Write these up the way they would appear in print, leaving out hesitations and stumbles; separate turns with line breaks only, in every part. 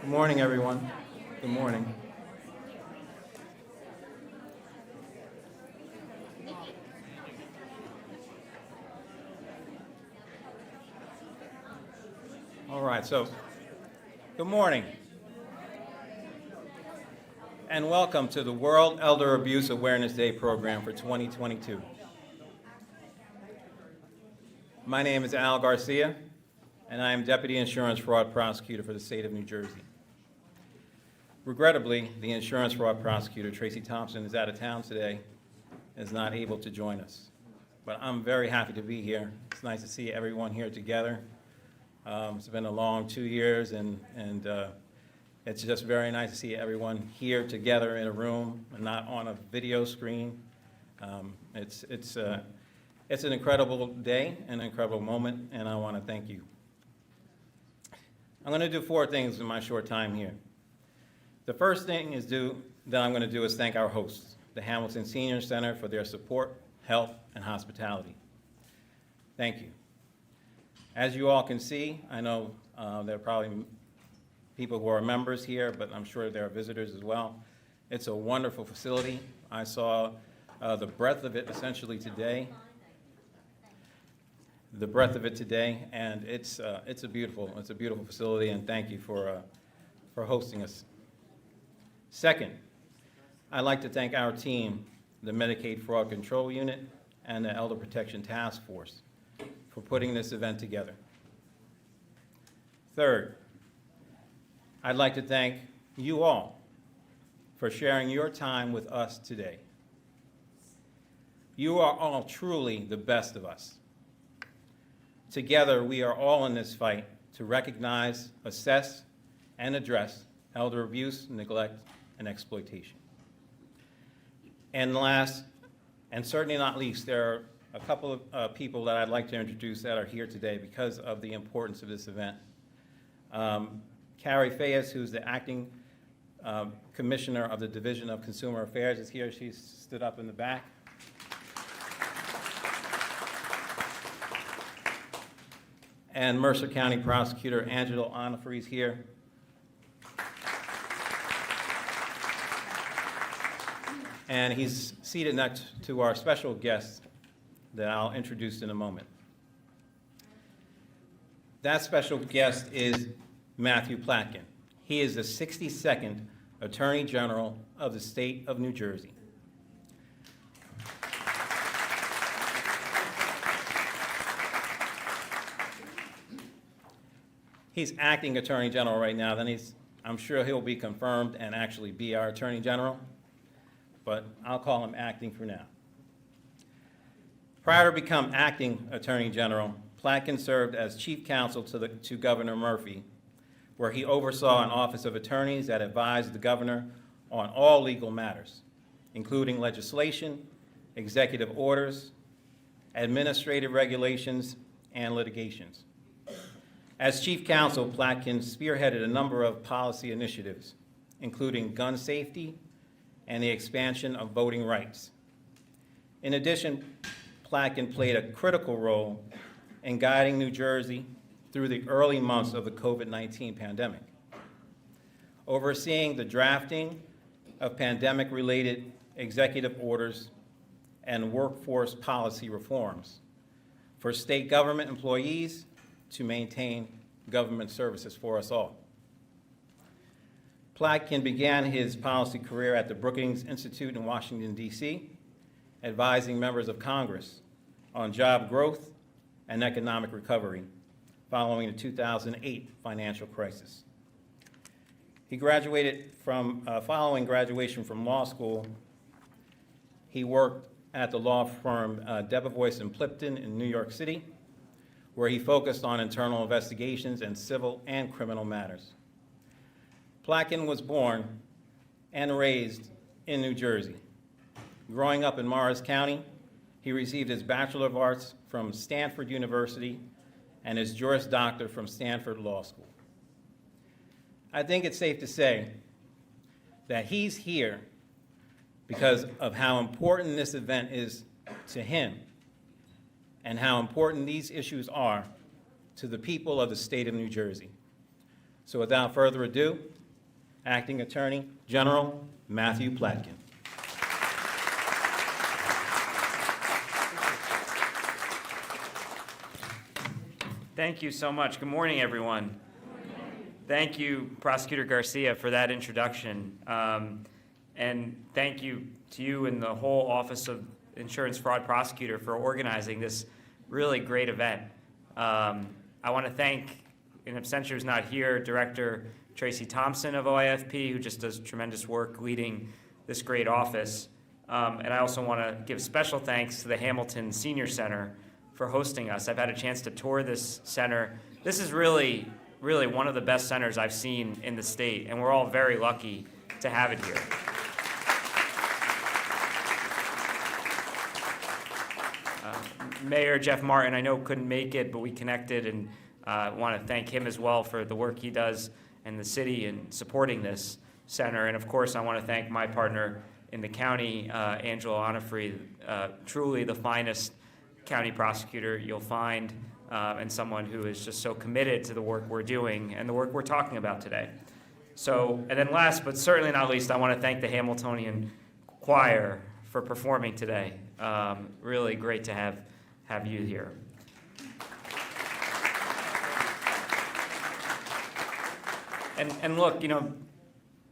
Good morning, everyone. Good morning. All right, so good morning. And welcome to the World Elder Abuse Awareness Day program for 2022. My name is Al Garcia, and I am Deputy Insurance Fraud Prosecutor for the state of New Jersey. Regrettably, the Insurance Fraud Prosecutor, Tracy Thompson, is out of town today and is not able to join us. But I'm very happy to be here. It's nice to see everyone here together. It's been a long 2 years, and it's just very nice to see everyone here together in a room and not on a video screen. It's an incredible day, an incredible moment, and I want to thank you. I'm going to do 4 things in my short time here. The first thing that I'm going to do is thank our hosts, the Hamilton Senior Center, for their support, help, and hospitality. Thank you. As you all can see, I know there are probably people who are members here, but I'm sure there are visitors as well. It's a wonderful facility. I saw the breadth of it essentially today. And it's a beautiful facility, and thank you for hosting us. Second, I'd like to thank our team, the Medicaid Fraud Control Unit and the Elder Protection Task Force, for putting this event together. Third, I'd like to thank you all for sharing your time with us today. You are all truly the best of us. Together, we are all in this fight to recognize, assess, and address elder abuse, neglect, and exploitation. And last, and certainly not least, there are a couple of people that I'd like to introduce that are here today because of the importance of this event. Carrie Fayes, who's the acting commissioner of the Division of Consumer Affairs, is here. She stood up in the back. And Mercer County Prosecutor Angelo Onifrey is here. And he's seated next to our special guest that I'll introduce in a moment. That special guest is Matthew Platkin. He is the 62nd Attorney General of the state of New Jersey. He's acting Attorney General right now. Then I'm sure he'll be confirmed and actually be our Attorney General, but I'll call him acting for now. Prior to becoming acting Attorney General, Platkin served as Chief Counsel to Governor Murphy, where he oversaw an office of attorneys that advised the governor on all legal matters, including legislation, executive orders, administrative regulations, and litigations. As Chief Counsel, Platkin spearheaded a number of policy initiatives, including gun safety and the expansion of voting rights. In addition, Platkin played a critical role in guiding New Jersey through the early months of the COVID-19 pandemic, overseeing the drafting of pandemic-related executive orders and workforce policy reforms for state government employees to maintain government services for us all. Platkin began his policy career at the Brookings Institute in Washington, D.C., advising members of Congress on job growth and economic recovery following the 2008 financial crisis. He graduated following graduation from law school, he worked at the law firm Debevoise and Plimpton in New York City, where he focused on internal investigations and civil and criminal matters. Platkin was born and raised in New Jersey. Growing up in Morris County, he received his Bachelor of Arts from Stanford University and his Juris Doctor from Stanford Law School. I think it's safe to say that he's here because of how important this event is to him and how important these issues are to the people of the state of New Jersey. So without further ado, Acting Attorney General Matthew Platkin.
Thank you so much. Good morning, everyone. Thank you, Prosecutor Garcia, for that introduction. And thank you to you and the whole Office of Insurance Fraud Prosecutor for organizing this really great event. I want to thank, in absentia who's not here, Director Tracy Thompson of OIFP, who just does tremendous work leading this great office. And I also want to give special thanks to the Hamilton Senior Center for hosting us. I've had a chance to tour this center. This is really one of the best centers I've seen in the state, and we're all very lucky to have it here. Mayor Jeff Martin, I know couldn't make it, but we connected, and want to thank him as well for the work he does in the city in supporting this center. And of course, I want to thank my partner in the county, Angelo Onofre, truly the finest county prosecutor you'll find, and someone who is just so committed to the work we're doing and the work we're talking about today. So, and then last but certainly not least, I want to thank the Hamiltonian Choir for performing today. Really great to have you here. And look, you know,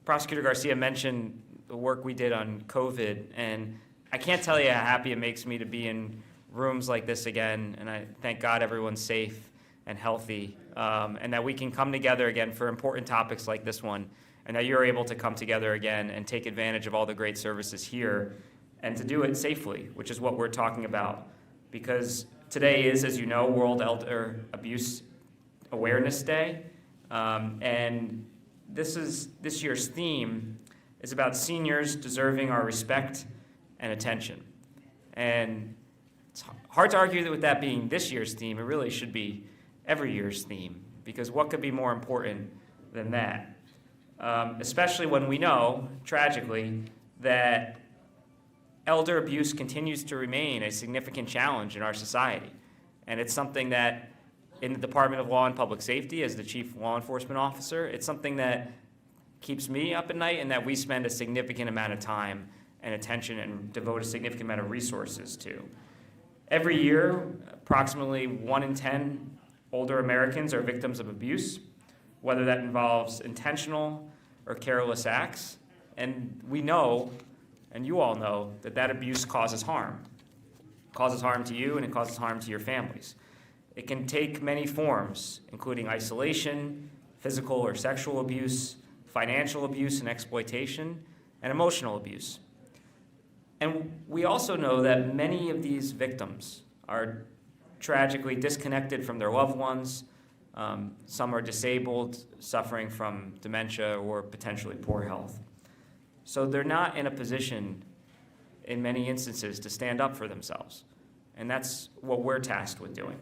Prosecutor Garcia mentioned the work we did on COVID, and I can't tell you how happy it makes me to be in rooms like this again, and I thank God everyone's safe and healthy, and that we can come together again for important topics like this one, and that you're able to come together again and take advantage of all the great services here, and to do it safely, which is what we're talking about. Because today is, as you know, World Elder Abuse Awareness Day, and this year's theme is about seniors deserving our respect and attention. And it's hard to argue that with that being this year's theme. It really should be every year's theme, because what could be more important than that? Especially when we know, tragically, that elder abuse continues to remain a significant challenge in our society. And it's something that, in the Department of Law and Public Safety, as the Chief Law Enforcement Officer, it's something that keeps me up at night and that we spend a significant amount of time and attention and devote a significant amount of resources to. Every year, approximately 1 in 10 older Americans are victims of abuse, whether that involves intentional or careless acts. And we know, and you all know, that that abuse causes harm. It causes harm to you, and it causes harm to your families. It can take many forms, including isolation, physical or sexual abuse, financial abuse and exploitation, and emotional abuse. And we also know that many of these victims are tragically disconnected from their loved ones. Some are disabled, suffering from dementia or potentially poor health. So they're not in a position, in many instances, to stand up for themselves. And that's what we're tasked with doing.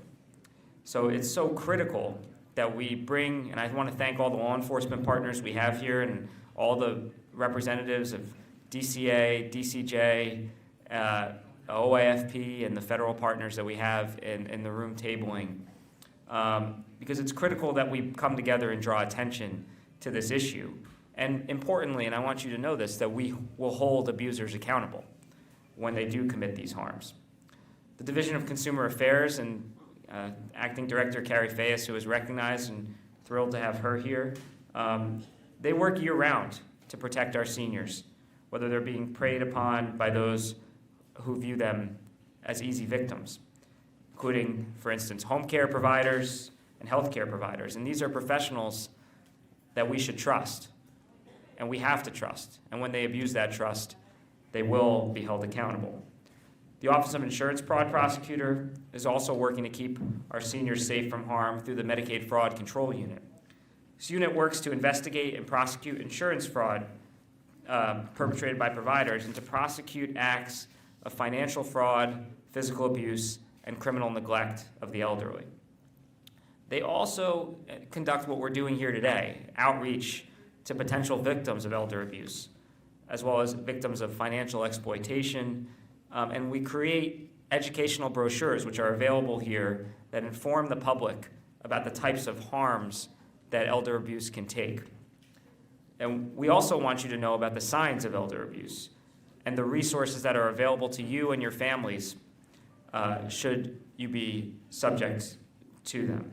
So it's so critical that we bring, and I want to thank all the law enforcement partners we have here and all the representatives of DCA, DCJ, OIFP, and the federal partners that we have in the room tabling, because it's critical that we come together and draw attention to this issue. And importantly, and I want you to know this, that we will hold abusers accountable when they do commit these harms. The Division of Consumer Affairs and Acting Director Carrie Fayes, who is recognized and thrilled to have her here, they work year-round to protect our seniors, whether they're being preyed upon by those who view them as easy victims, including, for instance, home care providers and health care providers. And these are professionals that we should trust, and we have to trust. And when they abuse that trust, they will be held accountable. The Office of Insurance Fraud Prosecutor is also working to keep our seniors safe from harm through the Medicaid Fraud Control Unit. This unit works to investigate and prosecute insurance fraud perpetrated by providers and to prosecute acts of financial fraud, physical abuse, and criminal neglect of the elderly. They also conduct what we're doing here today, outreach to potential victims of elder abuse, as well as victims of financial exploitation, and we create educational brochures which are available here that inform the public about the types of harms that elder abuse can take. And we also want you to know about the signs of elder abuse and the resources that are available to you and your families should you be subject to them.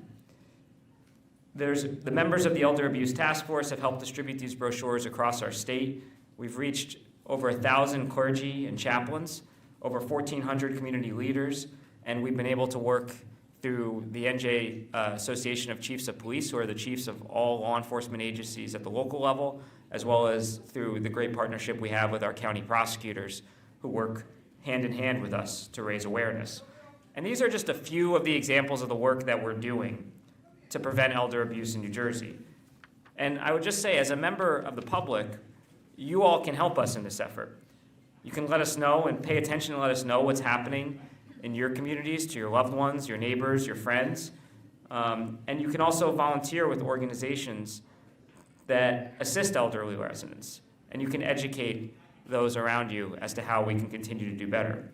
The members of the Elder Abuse Task Force have helped distribute these brochures across our state. We've reached over 1,000 clergy and chaplains, over 1,400 community leaders, and we've been able to work through the NJ Association of Chiefs of Police, who are the chiefs of all law enforcement agencies at the local level, as well as through the great partnership we have with our county prosecutors, who work hand in hand with us to raise awareness. And these are just a few of the examples of the work that we're doing to prevent elder abuse in New Jersey. And I would just say, as a member of the public, you all can help us in this effort. You can let us know and pay attention and let us know what's happening in your communities, to your loved ones, your neighbors, your friends. And you can also volunteer with organizations that assist elderly residents. And you can educate those around you as to how we can continue to do better.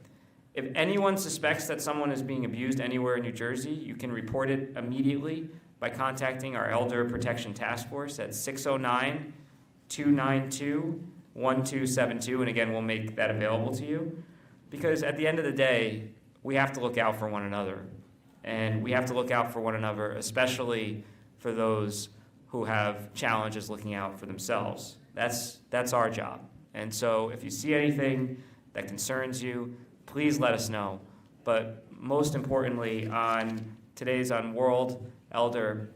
If anyone suspects that someone is being abused anywhere in New Jersey, you can report it immediately by contacting our Elder Protection Task Force at 609-292-1272. And again, we'll make that available to you. Because at the end of the day, we have to look out for one another. And we have to look out for one another, especially for those who have challenges looking out for themselves. That's our job. And so if you see anything that concerns you, please let us know. But most importantly, today's on World Elder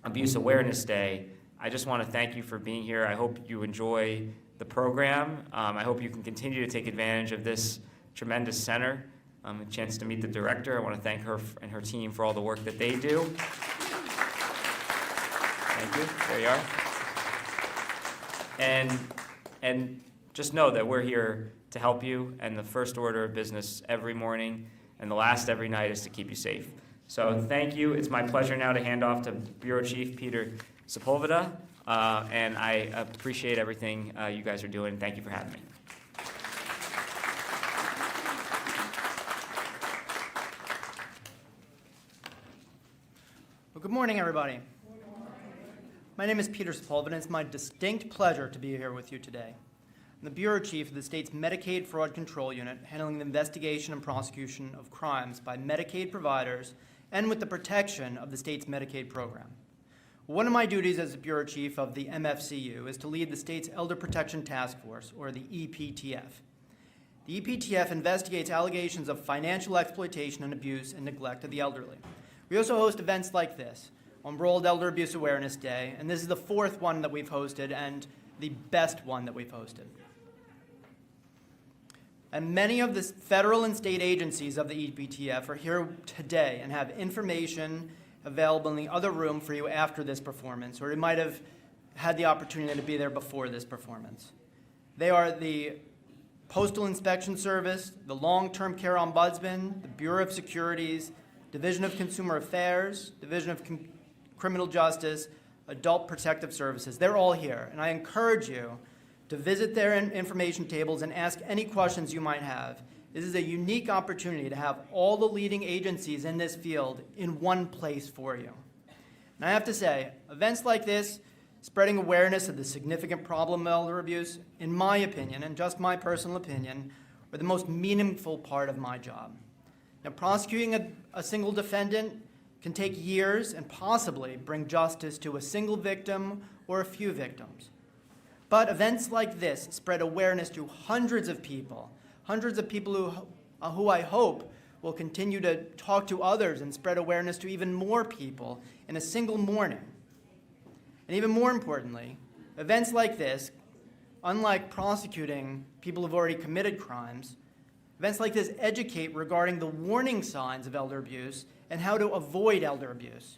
Abuse Awareness Day, I just want to thank you for being here. I hope you enjoy the program. I hope you can continue to take advantage of this tremendous center. A chance to meet the director. I want to thank her and her team for all the work that they do. Thank you. There you are. And just know that we're here to help you, and the first order of business every morning and the last every night is to keep you safe. So thank you. It's my pleasure now to hand off to Bureau Chief Peter Sepulveda, and I appreciate everything you guys are doing. Thank you for having me.
Well, good morning, everybody. My name is Peter Sepulveda, and it's my distinct pleasure to be here with you today. I'm the Bureau Chief of the state's Medicaid Fraud Control Unit, handling the investigation and prosecution of crimes by Medicaid providers and with the protection of the state's Medicaid program. One of my duties as the Bureau Chief of the MFCU is to lead the state's Elder Protection Task Force, or the EPTF. The EPTF investigates allegations of financial exploitation and abuse and neglect of the elderly. We also host events like this on World Elder Abuse Awareness Day, and this is the fourth one that we've hosted and the best one that we've hosted. And many of the federal and state agencies of the EPTF are here today and have information available in the other room for you after this performance, or you might have had the opportunity to be there before this performance. They are the Postal Inspection Service, the Long-Term Care Ombudsman, the Bureau of Securities, Division of Consumer Affairs, Division of Criminal Justice, Adult Protective Services. They're all here, and I encourage you to visit their information tables and ask any questions you might have. This is a unique opportunity to have all the leading agencies in this field in one place for you. And I have to say, events like this, spreading awareness of the significant problem of elder abuse, in my opinion, and just my personal opinion, are the most meaningful part of my job. Now, prosecuting a single defendant can take years and possibly bring justice to a single victim or a few victims. But events like this spread awareness to hundreds of people who I hope will continue to talk to others and spread awareness to even more people in a single morning. And even more importantly, events like this, unlike prosecuting people who've already committed crimes, events like this educate regarding the warning signs of elder abuse and how to avoid elder abuse.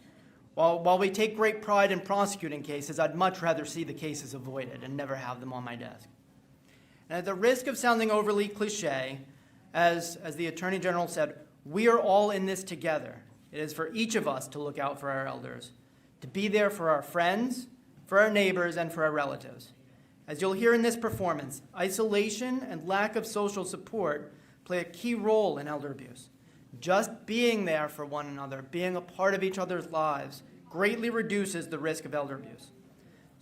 While we take great pride in prosecuting cases, I'd much rather see the cases avoided and never have them on my desk. And at the risk of sounding overly cliche, as the Attorney General said, we are all in this together. It is for each of us to look out for our elders, to be there for our friends, for our neighbors, and for our relatives. As you'll hear in this performance, isolation and lack of social support play a key role in elder abuse. Just being there for one another, being a part of each other's lives, greatly reduces the risk of elder abuse.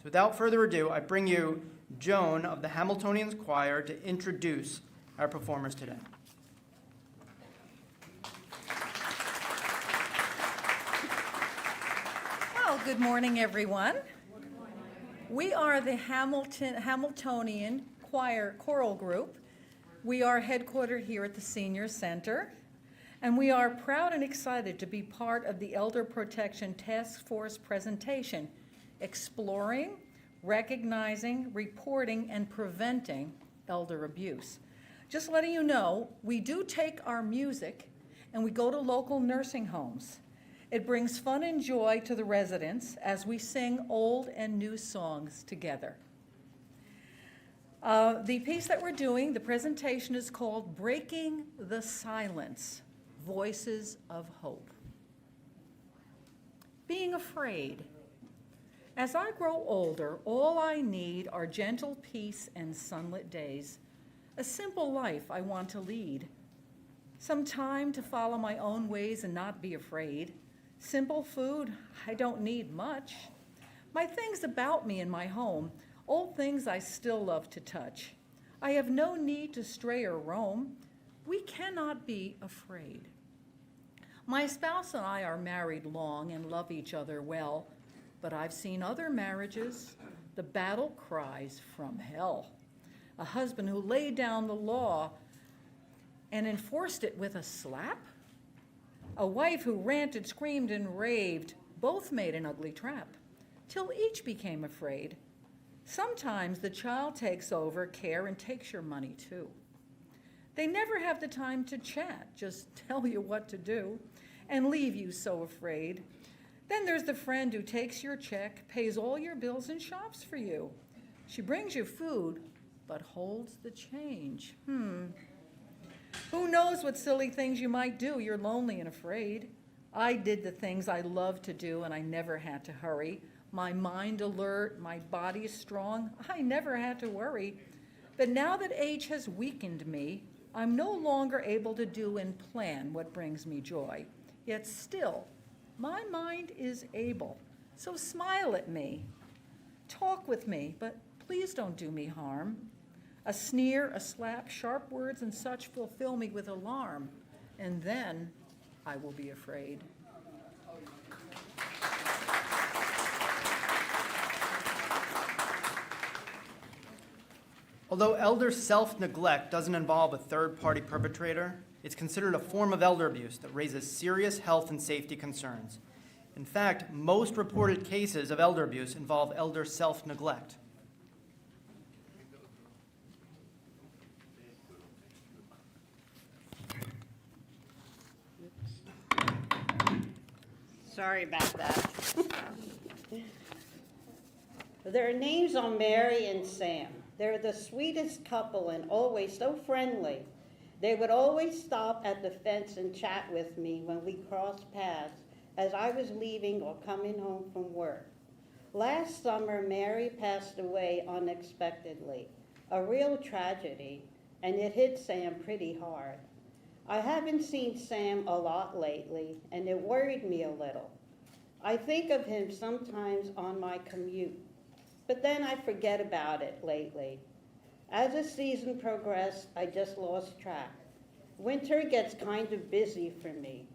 So without further ado, I bring you Joan of the Hamiltonian Choir to introduce our performers today.
Well, good morning, everyone. We are the Hamiltonian Choir Choral Group. We are headquartered here at the Senior Center, and we are proud and excited to be part of the Elder Protection Task Force presentation, exploring, recognizing, reporting, and preventing elder abuse. Just letting you know, we do take our music and we go to local nursing homes. It brings fun and joy to the residents as we sing old and new songs together. The piece that we're doing, the presentation, is called Breaking the Silence, Voices of Hope. Being afraid. As I grow older, all I need are gentle peace and sunlit days, a simple life I want to lead, some time to follow my own ways and not be afraid, simple food, I don't need much, my things about me in my home, old things I still love to touch. I have no need to stray or roam. We cannot be afraid. My spouse and I are married long and love each other well, but I've seen other marriages, the battle cries from hell. A husband who laid down the law and enforced it with a slap? A wife who ranted, screamed, and raved, both made an ugly trap, till each became afraid. Sometimes the child takes over care and takes your money too. They never have the time to chat, just tell you what to do and leave you so afraid. Then there's the friend who takes your check, pays all your bills, and shops for you. She brings you food, but holds the change. Who knows what silly things you might do? You're lonely and afraid. I did the things I love to do, and I never had to hurry. My mind alert, my body strong, I never had to worry. But now that age has weakened me, I'm no longer able to do and plan what brings me joy. Yet still, my mind is able. So smile at me, talk with me, but please don't do me harm. A sneer, a slap, sharp words and such fulfill me with alarm, and then I will be afraid.
Although elder self-neglect doesn't involve a third-party perpetrator, it's considered a form of elder abuse that raises serious health and safety concerns. In fact, most reported cases of elder abuse involve elder self-neglect.
Sorry about that. Their names are Mary and Sam. They're the sweetest couple and always so friendly. They would always stop at the fence and chat with me when we crossed paths as I was leaving or coming home from work. Last summer, Mary passed away unexpectedly, a real tragedy, and it hit Sam pretty hard. I haven't seen Sam a lot lately, and it worried me a little. I think of him sometimes on my commute, but then I forget about it lately. As the season progressed, I just lost track. Winter gets kind of busy for me.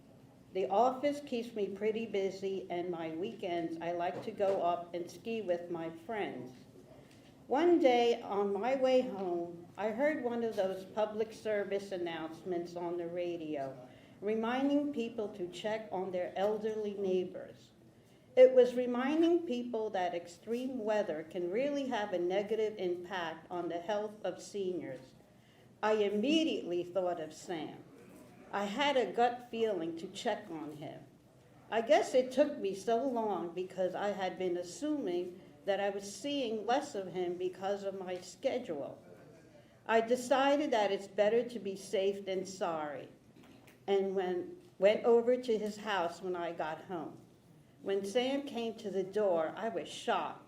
The office keeps me pretty busy, and my weekends I like to go up and ski with my friends. One day on my way home, I heard one of those public service announcements on the radio, reminding people to check on their elderly neighbors. It was reminding people that extreme weather can really have a negative impact on the health of seniors. I immediately thought of Sam. I had a gut feeling to check on him. I guess it took me so long because I had been assuming that I was seeing less of him because of my schedule. I decided that it's better to be safe than sorry, and went over to his house when I got home. When Sam came to the door, I was shocked.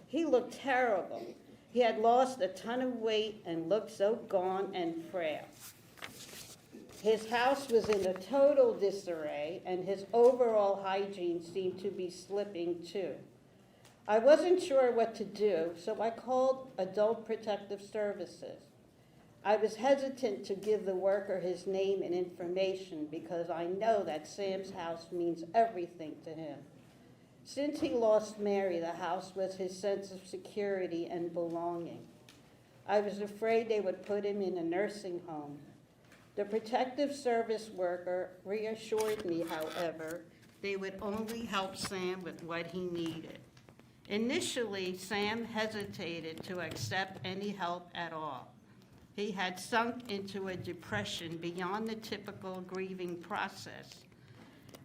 He looked terrible. He had lost a ton of weight and looked so gaunt and frail. His house was in a total disarray, and his overall hygiene seemed to be slipping too. I wasn't sure what to do, so I called Adult Protective Services. I was hesitant to give the worker his name and information because I know that Sam's house means everything to him. Since he lost Mary, the house was his sense of security and belonging. I was afraid they would put him in a nursing home. The protective service worker reassured me, however, they would only help Sam with what he needed. Initially, Sam hesitated to accept any help at all. He had sunk into a depression beyond the typical grieving process.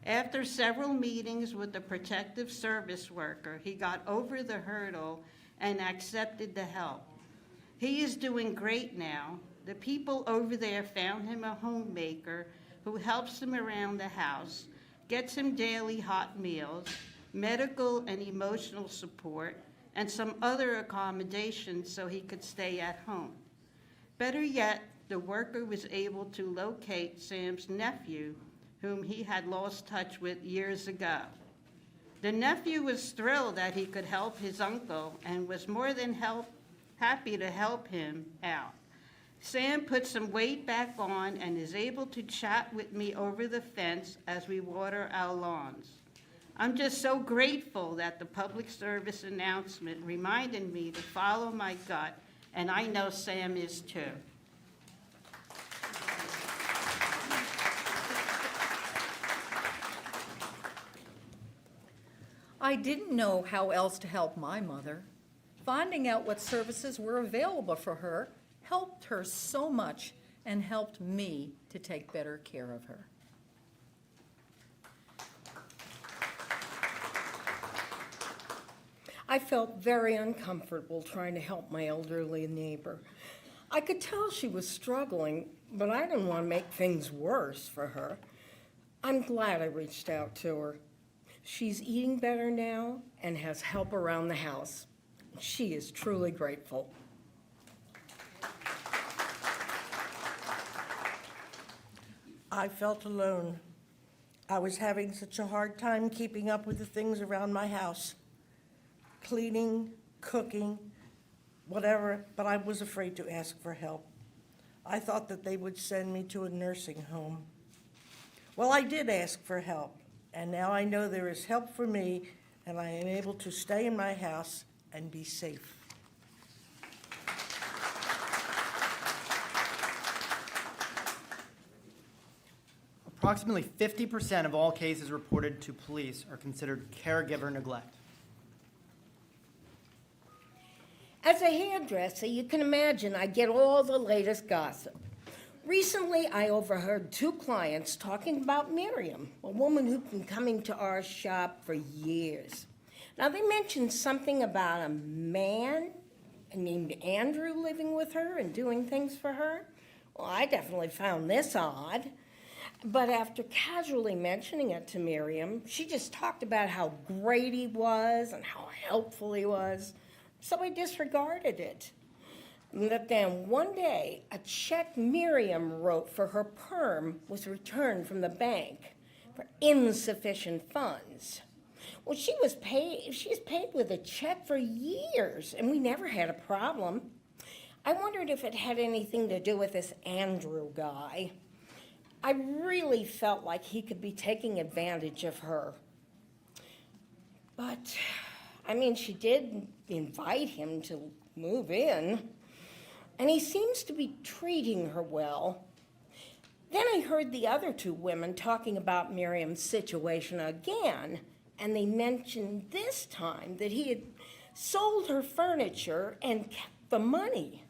After several meetings with the protective service worker, he got over the hurdle and accepted the help. He is doing great now. The people over there found him a homemaker who helps him around the house, gets him daily hot meals, medical and emotional support, and some other accommodations so he could stay at home. Better yet, the worker was able to locate Sam's nephew, whom he had lost touch with years ago. The nephew was thrilled that he could help his uncle and was more than happy to help him out. Sam put some weight back on and is able to chat with me over the fence as we water our lawns. I'm just so grateful that the public service announcement reminded me to follow my gut, and I know Sam is too.
I didn't know how else to help my mother. Finding out what services were available for her helped her so much and helped me to take better care of her.
I felt very uncomfortable trying to help my elderly neighbor. I could tell she was struggling, but I didn't want to make things worse for her. I'm glad I reached out to her. She's eating better now and has help around the house. She is truly grateful. I felt alone. I was having such a hard time keeping up with the things around my house. Cleaning, cooking, whatever, but I was afraid to ask for help. I thought that they would send me to a nursing home. Well, I did ask for help, and now I know there is help for me, and I am able to stay in my house and be safe.
Approximately 50% of all cases reported to police are considered caregiver neglect.
As a hairdresser, you can imagine I get all the latest gossip. Recently, I overheard two clients talking about Miriam, a woman who'd been coming to our shop for years. Now, they mentioned something about a man named Andrew living with her and doing things for her. Well, I definitely found this odd. But after casually mentioning it to Miriam, she just talked about how great he was and how helpful he was. So I disregarded it. But then one day, a check Miriam wrote for her perm was returned from the bank for insufficient funds. Well, she's paid with a check for years, and we never had a problem. I wondered if it had anything to do with this Andrew guy. I really felt like he could be taking advantage of her. But, she did invite him to move in, and he seems to be treating her well. Then I heard the other two women talking about Miriam's situation again, and they mentioned this time that he had sold her furniture and kept the money.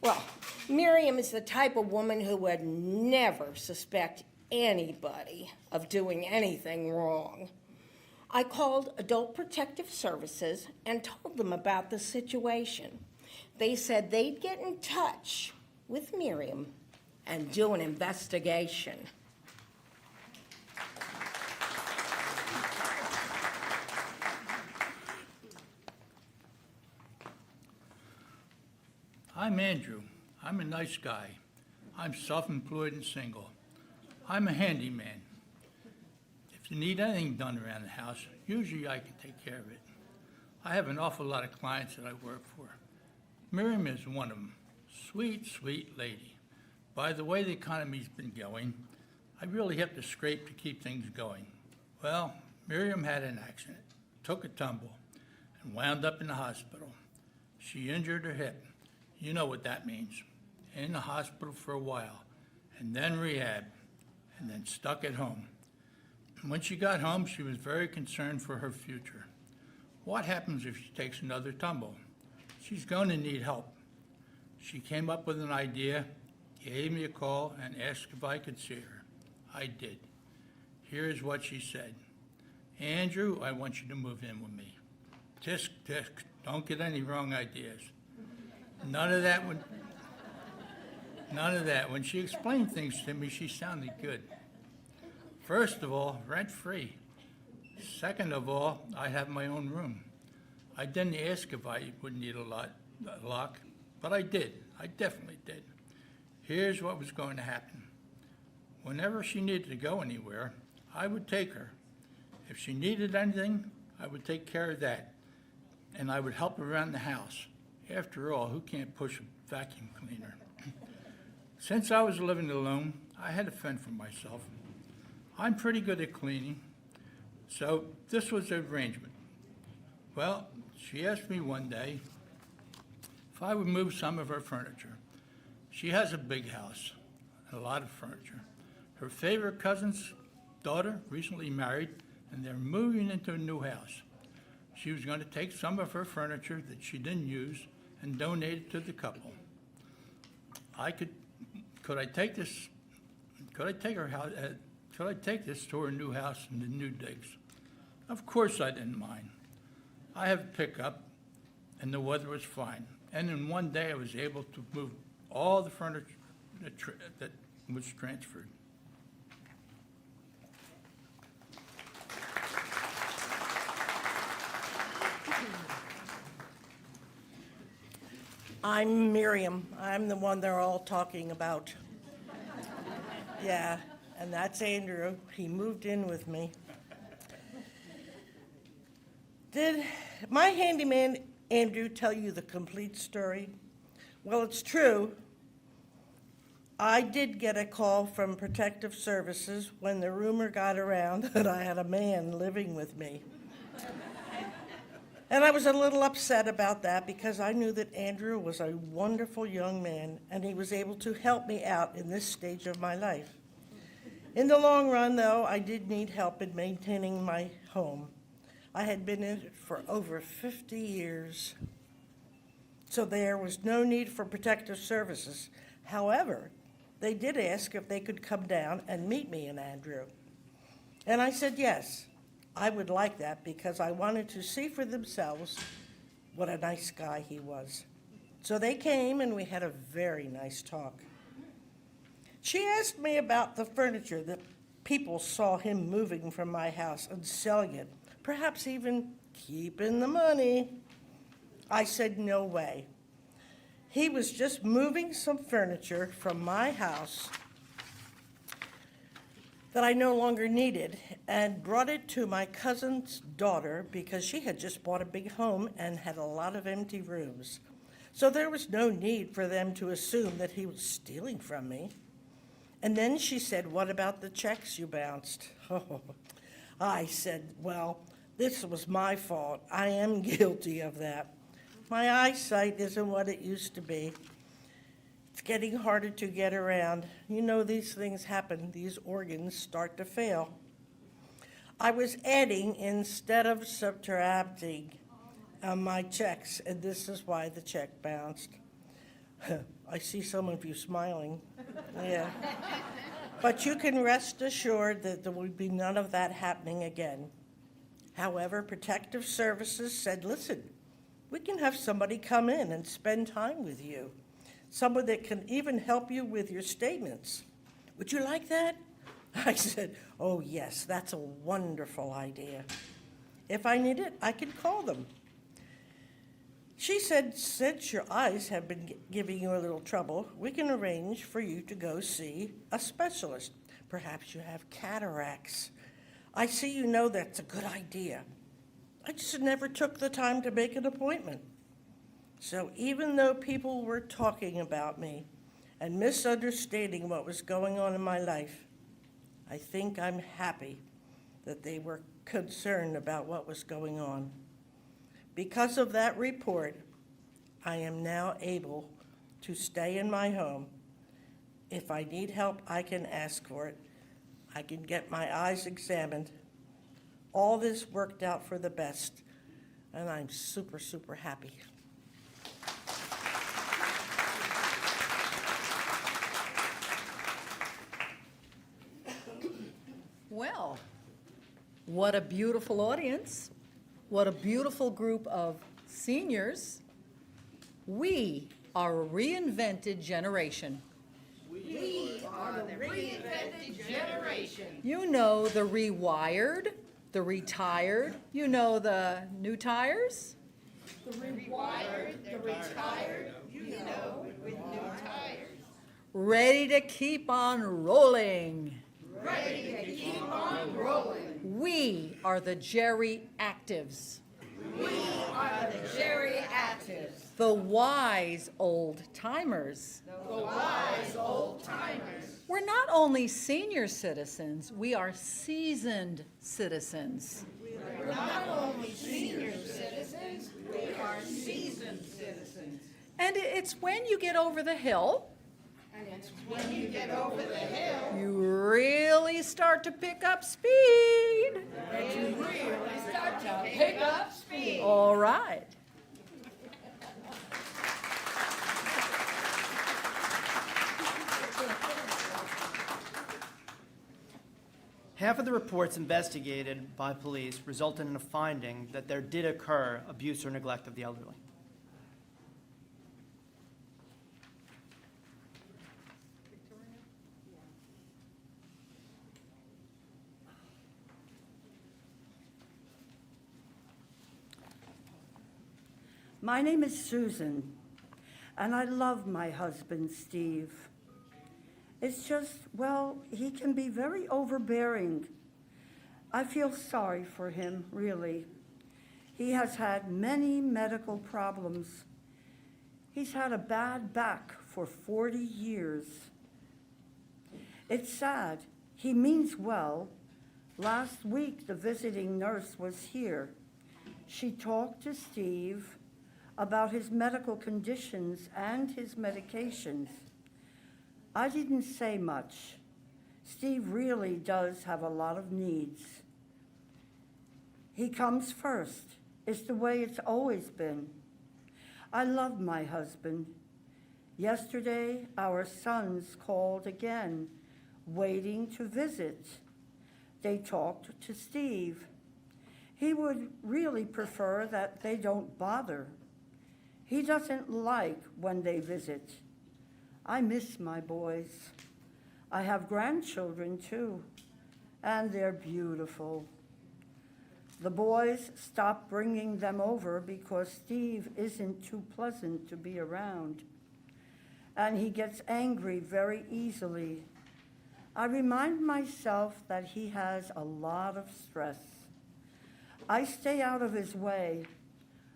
Well, Miriam is the type of woman who would never suspect anybody of doing anything wrong. I called Adult Protective Services and told them about the situation. They said they'd get in touch with Miriam and do an investigation.
I'm Andrew. I'm a nice guy. I'm self-employed and single. I'm a handyman. If you need anything done around the house, usually I can take care of it. I have an awful lot of clients that I work for. Miriam is one of them. Sweet, sweet lady. By the way the economy's been going, I really have to scrape to keep things going. Well, Miriam had an accident, took a tumble, and wound up in the hospital. She injured her hip. You know what that means. In the hospital for a while, and then rehab, and then stuck at home. And when she got home, she was very concerned for her future. What happens if she takes another tumble? She's going to need help. She came up with an idea, gave me a call, and asked if I could see her. I did. Here's what she said. Andrew, I want you to move in with me. Tisk, tisk, don't get any wrong ideas. None of that. When she explained things to me, she sounded good. First of all, rent-free. Second of all, I have my own room. I didn't ask if I would need a lock, but I did. I definitely did. Here's what was going to happen. Whenever she needed to go anywhere, I would take her. If she needed anything, I would take care of that. And I would help her around the house. After all, who can't push a vacuum cleaner? Since I was living alone, I had to fend for myself. I'm pretty good at cleaning, so this was the arrangement. Well, she asked me one day if I would move some of her furniture. She has a big house, and a lot of furniture. Her favorite cousin's daughter recently married, and they're moving into a new house. She was going to take some of her furniture that she didn't use and donate it to the couple. Could I take this to her new house in the new digs? Of course I didn't mind. I have a pickup, and the weather was fine. And in one day, I was able to move all the furniture that was transferred.
I'm Miriam. I'm the one they're all talking about. Yeah, and that's Andrew. He moved in with me. Did my handyman Andrew tell you the complete story? Well, it's true. I did get a call from Protective Services when the rumor got around that I had a man living with me. And I was a little upset about that because I knew that Andrew was a wonderful young man and he was able to help me out in this stage of my life. In the long run, though, I did need help in maintaining my home. I had been in it for over 50 years, so there was no need for Protective Services. However, they did ask if they could come down and meet me and Andrew. And I said yes. I would like that because I wanted to see for themselves what a nice guy he was. So they came and we had a very nice talk. She asked me about the furniture that people saw him moving from my house and selling it, perhaps even keeping the money. I said no way. He was just moving some furniture from my house that I no longer needed and brought it to my cousin's daughter because she had just bought a big home and had a lot of empty rooms. So there was no need for them to assume that he was stealing from me. And then she said, "What about the checks you bounced?" Oh, I said, "Well, this was my fault. I am guilty of that. My eyesight isn't what it used to be. It's getting harder to get around. You know, these things happen. These organs start to fail." I was adding instead of subtracting on my checks, and this is why the check bounced. I see some of you smiling. Yeah. But you can rest assured that there will be none of that happening again. However, Protective Services said, "Listen, we can have somebody come in and spend time with you. Someone that can even help you with your statements. Would you like that?" I said, "Oh yes, that's a wonderful idea. If I need it, I can call them." She said, "Since your eyes have been giving you a little trouble, we can arrange for you to go see a specialist. Perhaps you have cataracts. I see you know that's a good idea." I just never took the time to make an appointment. So even though people were talking about me and misunderstanding what was going on in my life, I think I'm happy that they were concerned about what was going on. Because of that report, I am now able to stay in my home. If I need help, I can ask for it. I can get my eyes examined. All this worked out for the best, and I'm super, super happy.
Well, what a beautiful audience. What a beautiful group of seniors. We are a reinvented generation.
We are the reinvented generation.
You know the rewired, the retired, you know the new tires?
The rewired, the retired, you know, with new tires.
Ready to keep on rolling.
Ready to keep on rolling.
We are the geriactives,
We are the geriatrics,
the wise old timers.
the wise old timers.
We're not only senior citizens, we are seasoned citizens.
We're not only senior citizens, we are seasoned citizens.
And it's when you get over the hill,
And it's when you get over the hill,
you really start to pick up speed.
that you really start to pick up speed.
All right.
Half of the reports investigated by police resulted in a finding that there did occur abuse or neglect of the elderly.
My name is Susan, and I love my husband, Steve. It's just, well, he can be very overbearing. I feel sorry for him, really. He has had many medical problems. He's had a bad back for 40 years. It's sad. He means well. Last week, the visiting nurse was here. She talked to Steve about his medical conditions and his medications. I didn't say much. Steve really does have a lot of needs. He comes first. It's the way it's always been. I love my husband. Yesterday, our sons called again, waiting to visit. They talked to Steve. He would really prefer that they don't bother. He doesn't like when they visit. I miss my boys. I have grandchildren too, and they're beautiful. The boys stopped bringing them over because Steve isn't too pleasant to be around, and he gets angry very easily. I remind myself that he has a lot of stress. I stay out of his way.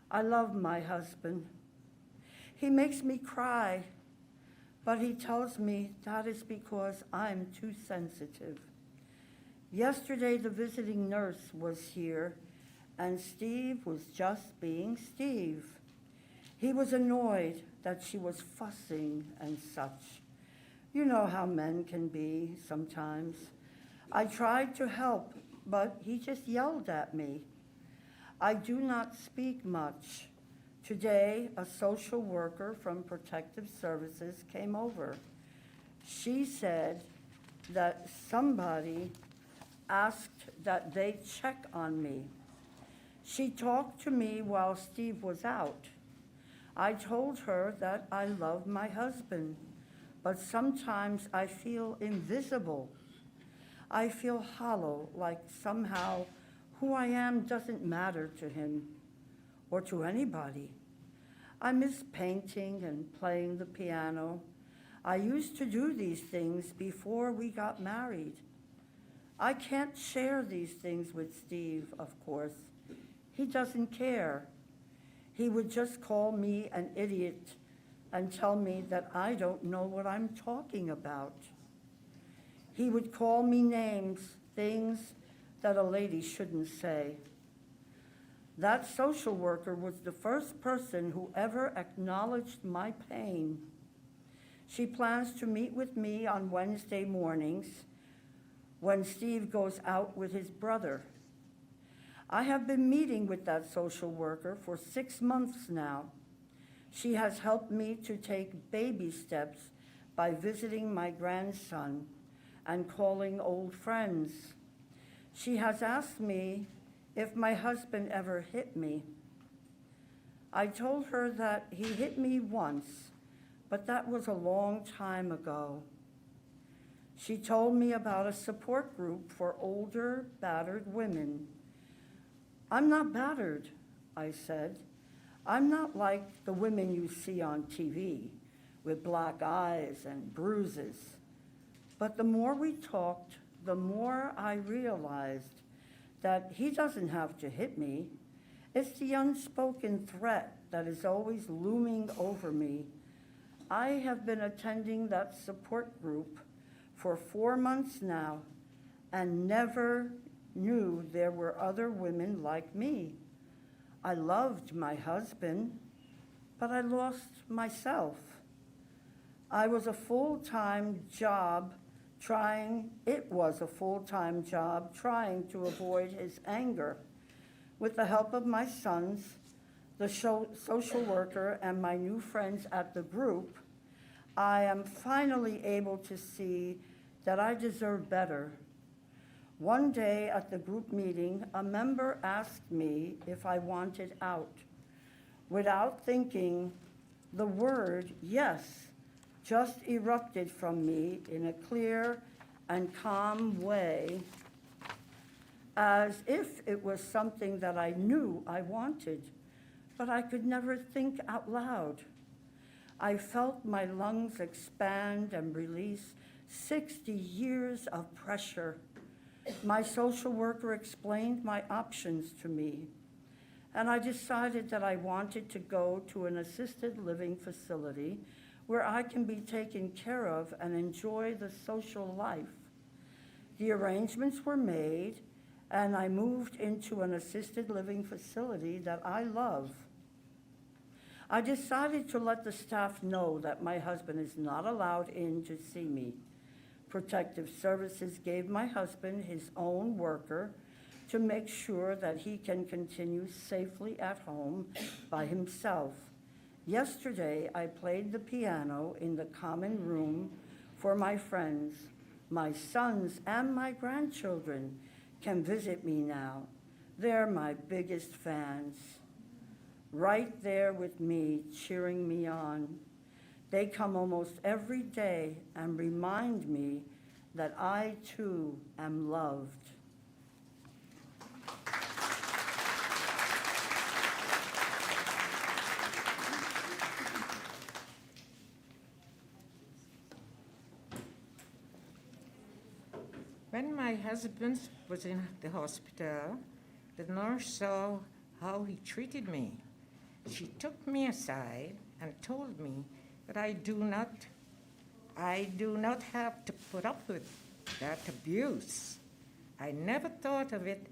I love my husband. He makes me cry, but he tells me that is because I'm too sensitive. Yesterday, the visiting nurse was here, and Steve was just being Steve. He was annoyed that she was fussing and such. You know how men can be sometimes. I tried to help, but he just yelled at me. I do not speak much. Today, a social worker from Protective Services came over. She said that somebody asked that they check on me. She talked to me while Steve was out. I told her that I love my husband, but sometimes I feel invisible. I feel hollow, like somehow who I am doesn't matter to him or to anybody. I miss painting and playing the piano. I used to do these things before we got married. I can't share these things with Steve, of course. He doesn't care. He would just call me an idiot and tell me that I don't know what I'm talking about. He would call me names, things that a lady shouldn't say. That social worker was the first person who ever acknowledged my pain. She plans to meet with me on Wednesday mornings when Steve goes out with his brother. I have been meeting with that social worker for 6 months now. She has helped me to take baby steps by visiting my grandson and calling old friends. She has asked me if my husband ever hit me. I told her that he hit me once, but that was a long time ago. She told me about a support group for older, battered women. I'm not battered, I said. I'm not like the women you see on TV with black eyes and bruises. But the more we talked, the more I realized that he doesn't have to hit me. It's the unspoken threat that is always looming over me. I have been attending that support group for 4 months now and never knew there were other women like me. I loved my husband, but I lost myself. It was a full-time job trying to avoid his anger. With the help of my sons, the social worker, and my new friends at the group, I am finally able to see that I deserve better. One day at the group meeting, a member asked me if I wanted out. Without thinking, the word yes just erupted from me in a clear and calm way, as if it was something that I knew I wanted, but I could never think out loud. I felt my lungs expand and release 60 years of pressure. My social worker explained my options to me, and I decided that I wanted to go to an assisted living facility where I can be taken care of and enjoy the social life. The arrangements were made, and I moved into an assisted living facility that I love. I decided to let the staff know that my husband is not allowed in to see me. Protective Services gave my husband his own worker to make sure that he can continue safely at home by himself. Yesterday, I played the piano in the common room for my friends. My sons and my grandchildren can visit me now. They're my biggest fans, right there with me, cheering me on. They come almost every day and remind me that I too am loved.
When my husband was in the hospital, the nurse saw how he treated me. She took me aside and told me that I do not have to put up with that abuse. I never thought of it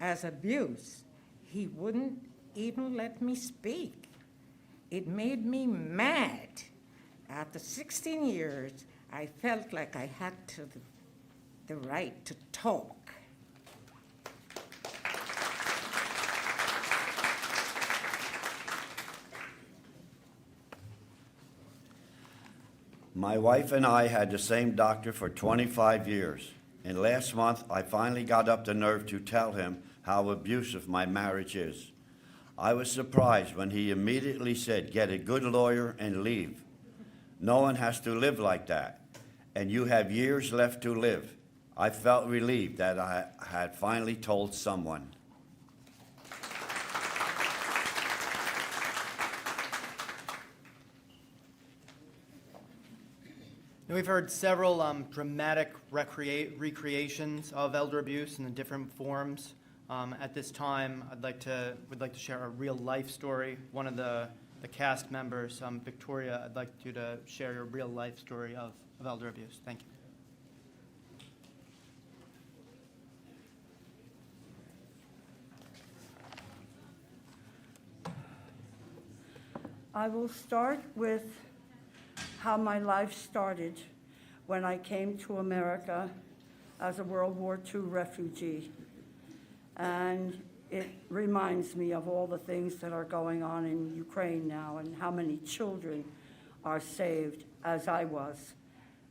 as abuse. He wouldn't even let me speak. It made me mad. After 16 years, I felt like I had the right to talk.
My wife and I had the same doctor for 25 years, and last month I finally got up the nerve to tell him how abusive my marriage is. I was surprised when he immediately said, "Get a good lawyer and leave. No one has to live like that, and you have years left to live." I felt relieved that I had finally told someone.
Now, we've heard several dramatic recreations of elder abuse in the different forms At this time, would like to share a real life story. One of the cast members, Victoria, I'd like you to share your real life story of elder abuse. Thank you.
I will start with how my life started when I came to America as a World War II refugee. And it reminds me of all the things that are going on in Ukraine now and how many children are saved, as I was.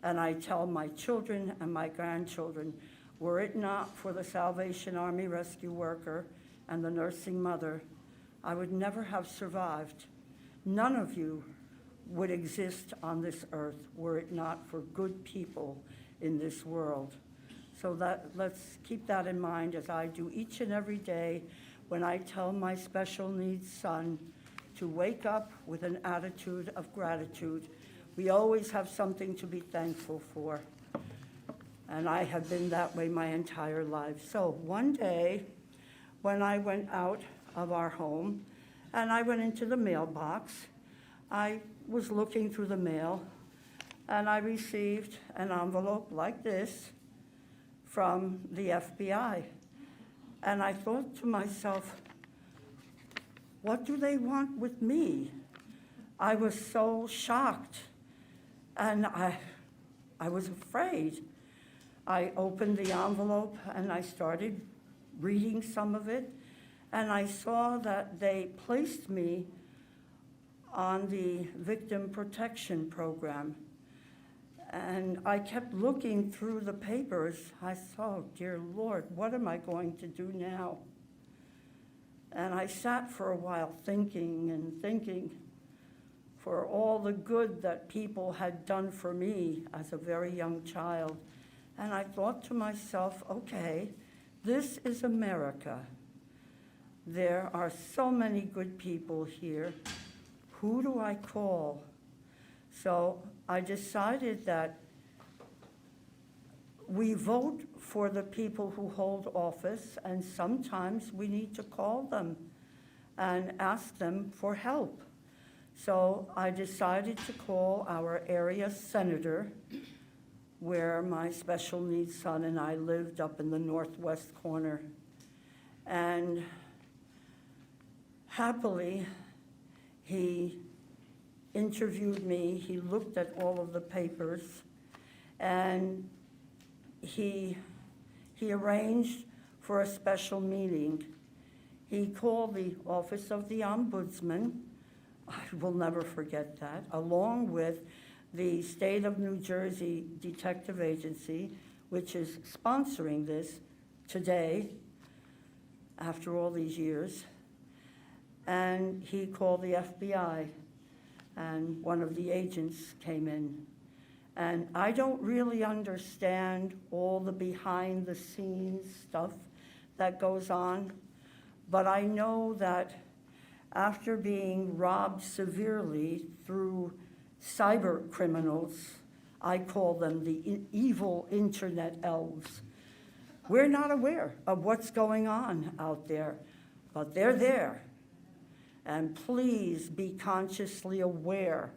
And I tell my children and my grandchildren, were it not for the Salvation Army rescue worker and the nursing mother, I would never have survived. None of you would exist on this earth were it not for good people in this world. So let's keep that in mind as I do each and every day when I tell my special needs son to wake up with an attitude of gratitude. We always have something to be thankful for. And I have been that way my entire life. So one day, when I went out of our home, and I went into the mailbox, I was looking through the mail, and I received an envelope like this from the FBI. And I thought to myself, what do they want with me? I was so shocked, and I was afraid. I opened the envelope, and I started reading some of it, and I saw that they placed me on the Victim Protection Program. And I kept looking through the papers. I thought, dear Lord, what am I going to do now? And I sat for a while thinking and thinking for all the good that people had done for me as a very young child. And I thought to myself, okay, this is America. There are so many good people here. Who do I call? So I decided that we vote for the people who hold office, and sometimes we need to call them and ask them for help. So I decided to call our area senator, where my special needs son and I lived up in the northwest corner. And happily, he interviewed me, he looked at all of the papers, and he arranged for a special meeting. He called the Office of the Ombudsman, I will never forget that, along with the State of New Jersey Detective Agency, which is sponsoring this today, after all these years. And he called the FBI, and one of the agents came in. And I don't really understand all the behind-the-scenes stuff that goes on, but I know that after being robbed severely through cyber criminals, I call them the evil internet elves. We're not aware of what's going on out there, but they're there. And please be consciously aware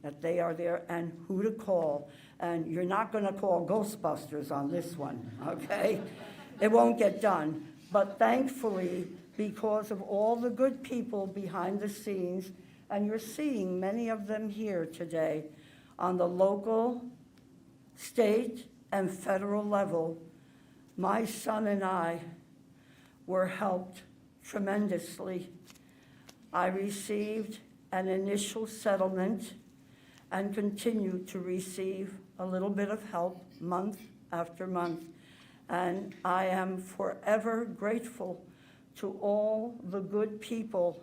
that they are there and who to call. And you're not going to call Ghostbusters on this one, okay? It won't get done. But thankfully, because of all the good people behind the scenes, and you're seeing many of them here today, on the local, state, and federal level, my son and I were helped tremendously. I received an initial settlement and continue to receive a little bit of help month after month. And I am forever grateful to all the good people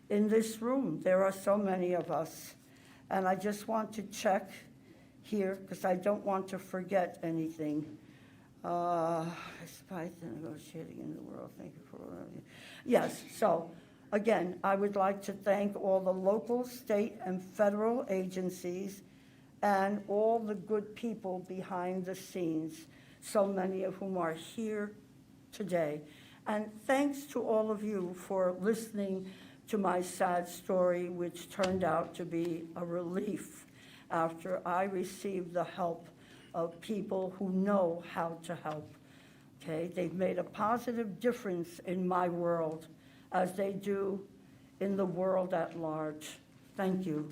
in this room. There are so many of us. And I just want to check here, because I don't want to forget anything. Despite the negotiating in the world, thank you for... Yes, so again, I would like to thank all the local, state, and federal agencies and all the good people behind the scenes, so many of whom are here today. And thanks to all of you for listening to my sad story, which turned out to be a relief after I received the help of people who know how to help. Okay, they've made a positive difference in my world, as they do in the world at large. Thank you.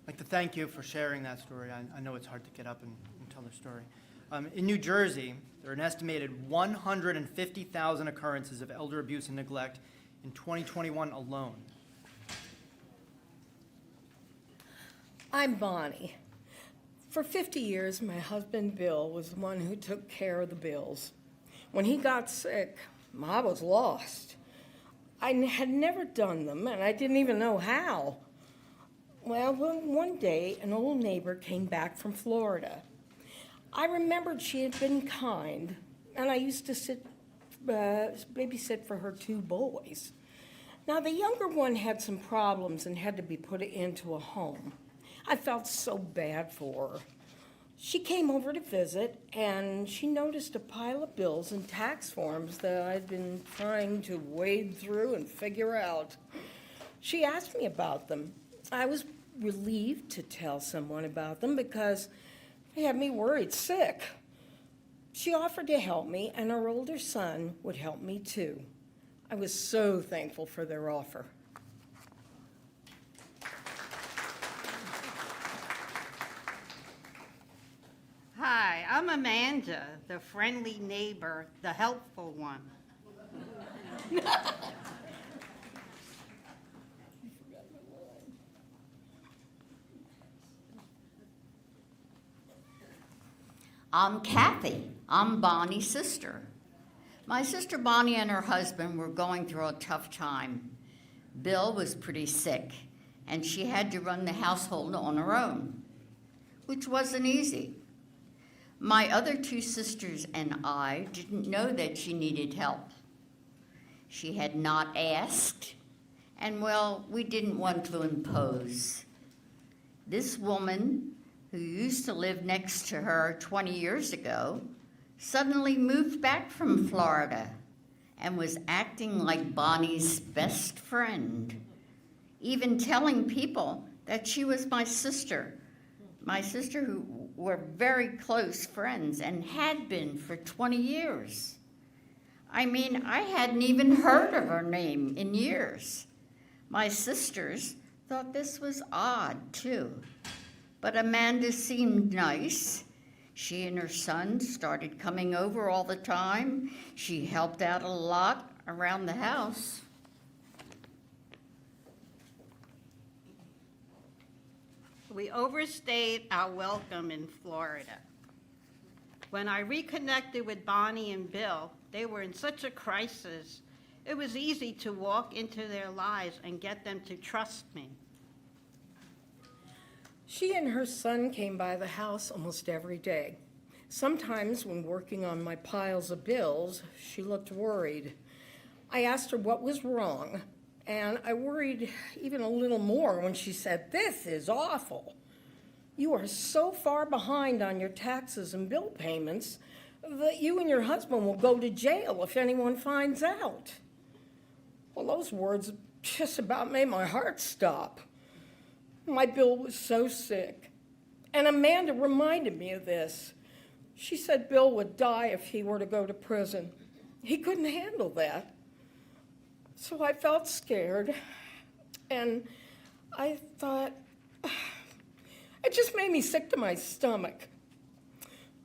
I'd like to thank you for sharing that story. I know it's hard to get up and tell the story. In New Jersey, there are an estimated 150,000 occurrences of elder abuse and neglect in 2021 alone.
I'm Bonnie. For 50 years, my husband Bill was the one who took care of the bills. When he got sick, I was lost. I had never done them, and I didn't even know how. Well, one day, an old neighbor came back from Florida. I remembered she had been kind, and I used to babysit for her 2 boys. Now, the younger one had some problems and had to be put into a home. I felt so bad for her. She came over to visit, and she noticed a pile of bills and tax forms that I'd been trying to wade through and figure out. She asked me about them. I was relieved to tell someone about them because they had me worried sick. She offered to help me, and her older son would help me too. I was so thankful for their offer.
Hi, I'm Amanda, the friendly neighbor, the helpful one.
I'm Kathy. I'm Bonnie's sister. My sister Bonnie and her husband were going through a tough time. Bill was pretty sick, and she had to run the household on her own, which wasn't easy. My other 2 sisters and I didn't know that she needed help. She had not asked, and well, we didn't want to impose. This woman, who used to live next to her 20 years ago, suddenly moved back from Florida and was acting like Bonnie's best friend, even telling people that she was my sister who were very close friends and had been for 20 years. I mean, I hadn't even heard of her name in years. My sisters thought this was odd, too. But Amanda seemed nice. She and her son started coming over all the time. She helped out a lot around the house.
We overstayed our welcome in Florida. When I reconnected with Bonnie and Bill, they were in such a crisis. It was easy to walk into their lives and get them to trust me.
She and her son came by the house almost every day. Sometimes when working on my piles of bills, she looked worried. I asked her what was wrong, and I worried even a little more when she said, "This is awful. You are so far behind on your taxes and bill payments that you and your husband will go to jail if anyone finds out." Well, those words just about made my heart stop. My Bill was so sick, and Amanda reminded me of this. She said Bill would die if he were to go to prison. He couldn't handle that. So I felt scared, and I thought, it just made me sick to my stomach.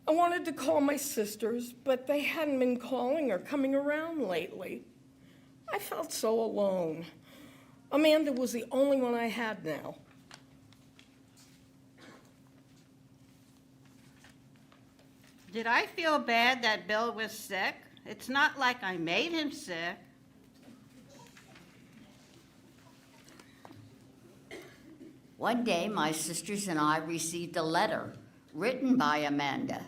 I wanted to call my sisters, but they hadn't been calling or coming around lately. I felt so alone. Amanda was the only one I had now.
Did I feel bad that Bill was sick? It's not like I made him sick.
One day, my sisters and I received a letter written by Amanda.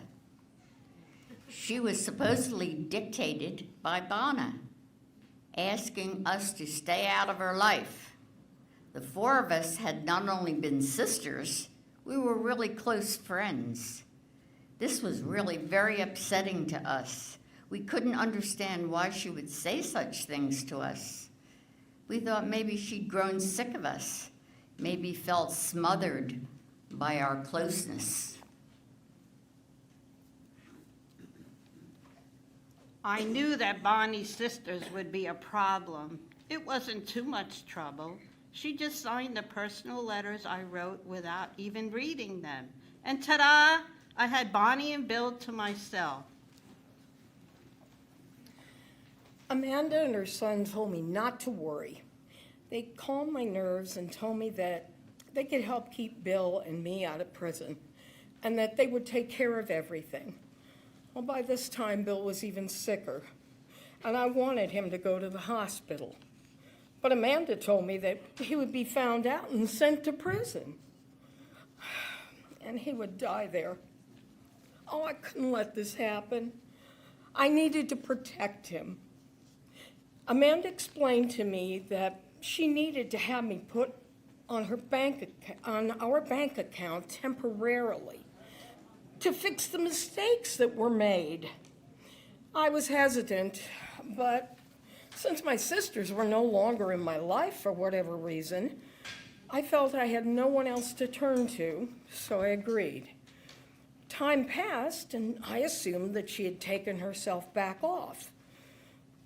She was supposedly dictated by Bonnie, asking us to stay out of her life. The four of us had not only been sisters, we were really close friends. This was really very upsetting to us. We couldn't understand why she would say such things to us. We thought maybe she'd grown sick of us, maybe felt smothered by our closeness.
I knew that Bonnie's sisters would be a problem. It wasn't too much trouble. She just signed the personal letters I wrote without even reading them. And ta-da! I had Bonnie and Bill to myself.
Amanda and her son told me not to worry. They calmed my nerves and told me that they could help keep Bill and me out of prison and that they would take care of everything. Well, by this time, Bill was even sicker, and I wanted him to go to the hospital. But Amanda told me that he would be found out and sent to prison, and he would die there. Oh, I couldn't let this happen. I needed to protect him. Amanda explained to me that she needed to have me put on our bank account temporarily to fix the mistakes that were made. I was hesitant, but since my sisters were no longer in my life for whatever reason, I felt I had no one else to turn to, so I agreed. Time passed, and I assumed that she had taken herself back off.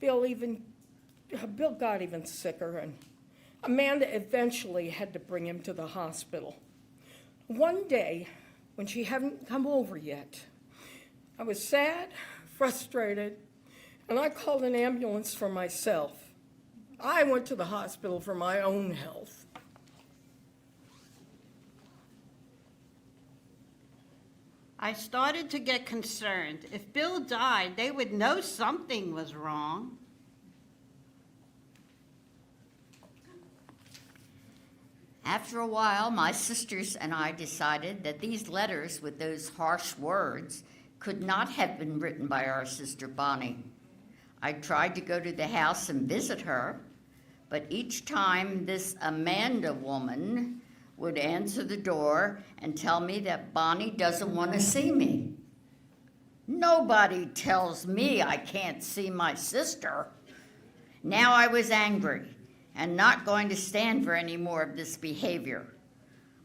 Bill got even sicker, and Amanda eventually had to bring him to the hospital. One day, when she hadn't come over yet, I was sad, frustrated, and I called an ambulance for myself. I went to the hospital for my own health.
I started to get concerned. If Bill died, they would know something was wrong.
After a while, my sisters and I decided that these letters with those harsh words could not have been written by our sister Bonnie. I tried to go to the house and visit her, but each time this Amanda woman would answer the door and tell me that Bonnie doesn't want to see me. Nobody tells me I can't see my sister. Now I was angry and not going to stand for any more of this behavior.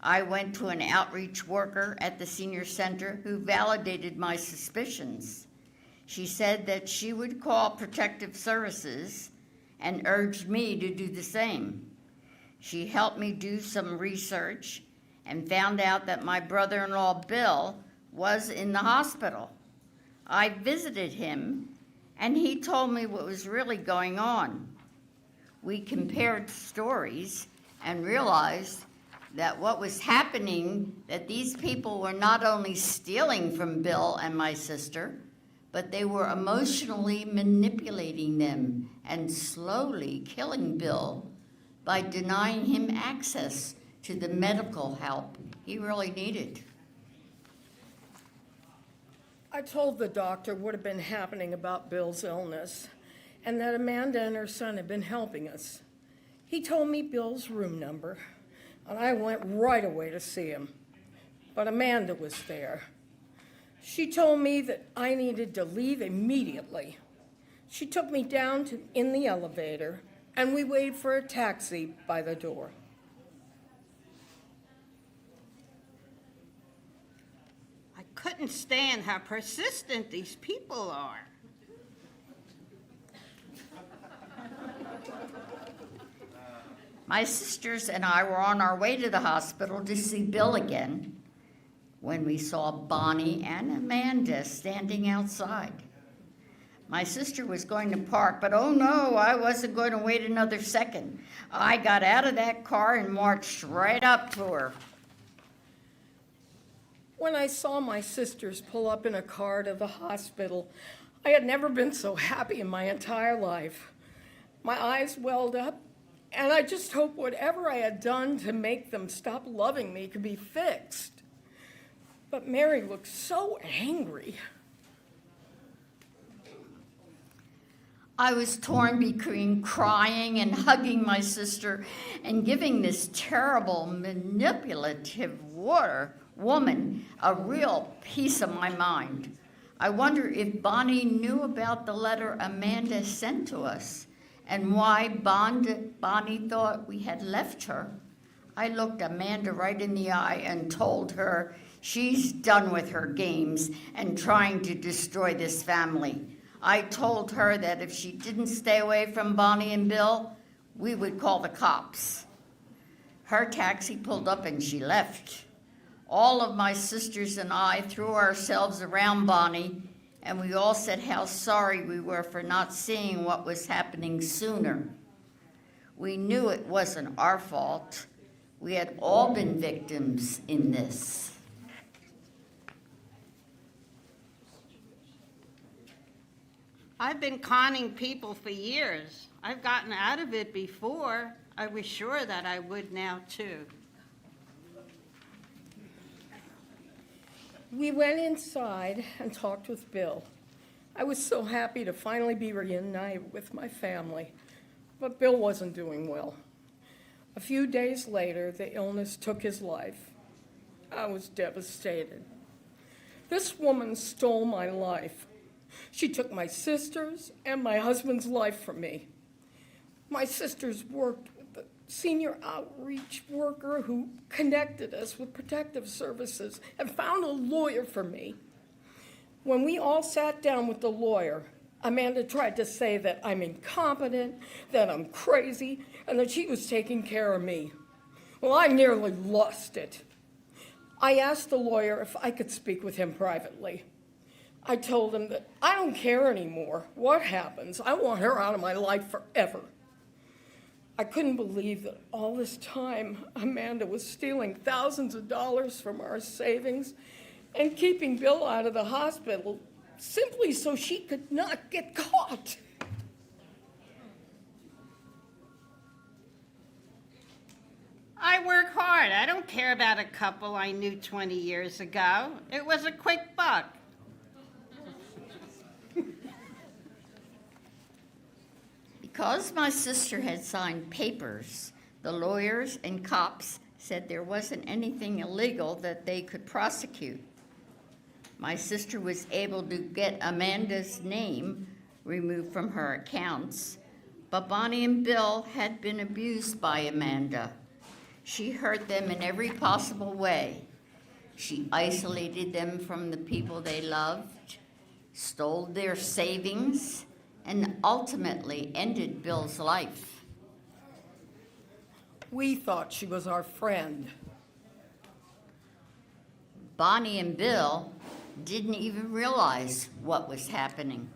I went to an outreach worker at the senior center who validated my suspicions. She said that she would call Protective Services and urged me to do the same. She helped me do some research and found out that my brother-in-law Bill was in the hospital. I visited him, and he told me what was really going on. We compared stories and realized that what was happening, that these people were not only stealing from Bill and my sister, but they were emotionally manipulating them and slowly killing Bill by denying him access to the medical help he really needed.
I told the doctor what had been happening about Bill's illness and that Amanda and her son had been helping us. He told me Bill's room number, and I went right away to see him. But Amanda was there. She told me that I needed to leave immediately. She took me down in the elevator, and we waited for a taxi by the door.
I couldn't stand how persistent these people are.
My sisters and I were on our way to the hospital to see Bill again when we saw Bonnie and Amanda standing outside. My sister was going to park, but oh no, I wasn't going to wait another second. I got out of that car and marched right up to her.
When I saw my sisters pull up in a car to the hospital, I had never been so happy in my entire life. My eyes welled up, and I just hoped whatever I had done to make them stop loving me could be fixed. But Mary looked so angry.
I was torn between crying and hugging my sister and giving this terrible, manipulative woman a real piece of my mind. I wonder if Bonnie knew about the letter Amanda sent to us and why Bonnie thought we had left her. I looked Amanda right in the eye and told her she's done with her games and trying to destroy this family. I told her that if she didn't stay away from Bonnie and Bill, we would call the cops. Her taxi pulled up and she left. All of my sisters and I threw ourselves around Bonnie, and we all said how sorry we were for not seeing what was happening sooner. We knew it wasn't our fault. We had all been victims in this.
I've been conning people for years. I've gotten out of it before. I was sure that I would now too.
We went inside and talked with Bill. I was so happy to finally be reunited with my family, but Bill wasn't doing well. A few days later, the illness took his life. I was devastated. This woman stole my life. She took my sister's and my husband's life from me. My sisters worked with the senior outreach worker who connected us with protective services and found a lawyer for me. When we all sat down with the lawyer, Amanda tried to say that I'm incompetent, that I'm crazy, and that she was taking care of me. Well, I nearly lost it. I asked the lawyer if I could speak with him privately. I told him that I don't care anymore what happens. I want her out of my life forever. I couldn't believe that all this time Amanda was stealing thousands of dollars from our savings and keeping Bill out of the hospital simply so she could not get caught.
I work hard. I don't care about a couple I knew 20 years ago. It was a quick buck.
Because my sister had signed papers, the lawyers and cops said there wasn't anything illegal that they could prosecute. My sister was able to get Amanda's name removed from her accounts, but Bonnie and Bill had been abused by Amanda. She hurt them in every possible way. She isolated them from the people they loved, stole their savings, and ultimately ended Bill's life.
We thought she was our friend.
Bonnie and Bill didn't even realize what was happening.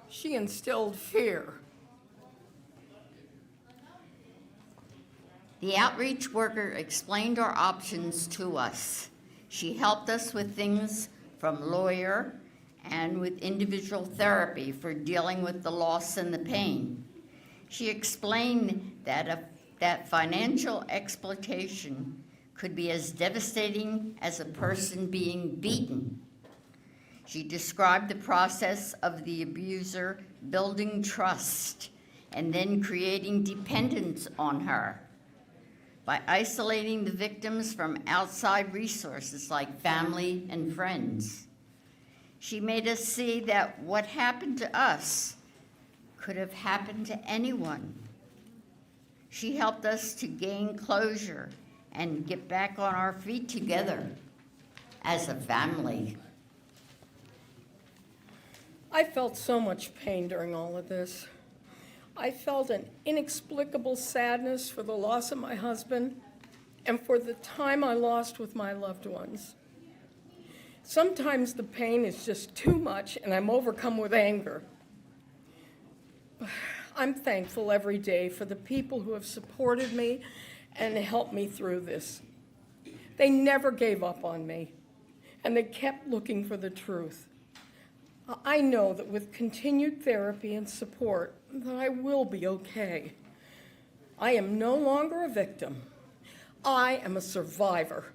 She instilled fear.
The outreach worker explained our options to us. She helped us with things from lawyer and with individual therapy for dealing with the loss and the pain. She explained that financial exploitation could be as devastating as a person being beaten. She described the process of the abuser building trust and then creating dependence on her by isolating the victims from outside resources like family and friends. She made us see that what happened to us could have happened to anyone. She helped us to gain closure and get back on our feet together as a family.
I felt so much pain during all of this. I felt an inexplicable sadness for the loss of my husband and for the time I lost with my loved ones. Sometimes the pain is just too much and I'm overcome with anger. I'm thankful every day for the people who have supported me and helped me through this. They never gave up on me, and they kept looking for the truth. I know that with continued therapy and support, that I will be okay. I am no longer a victim. I am a survivor.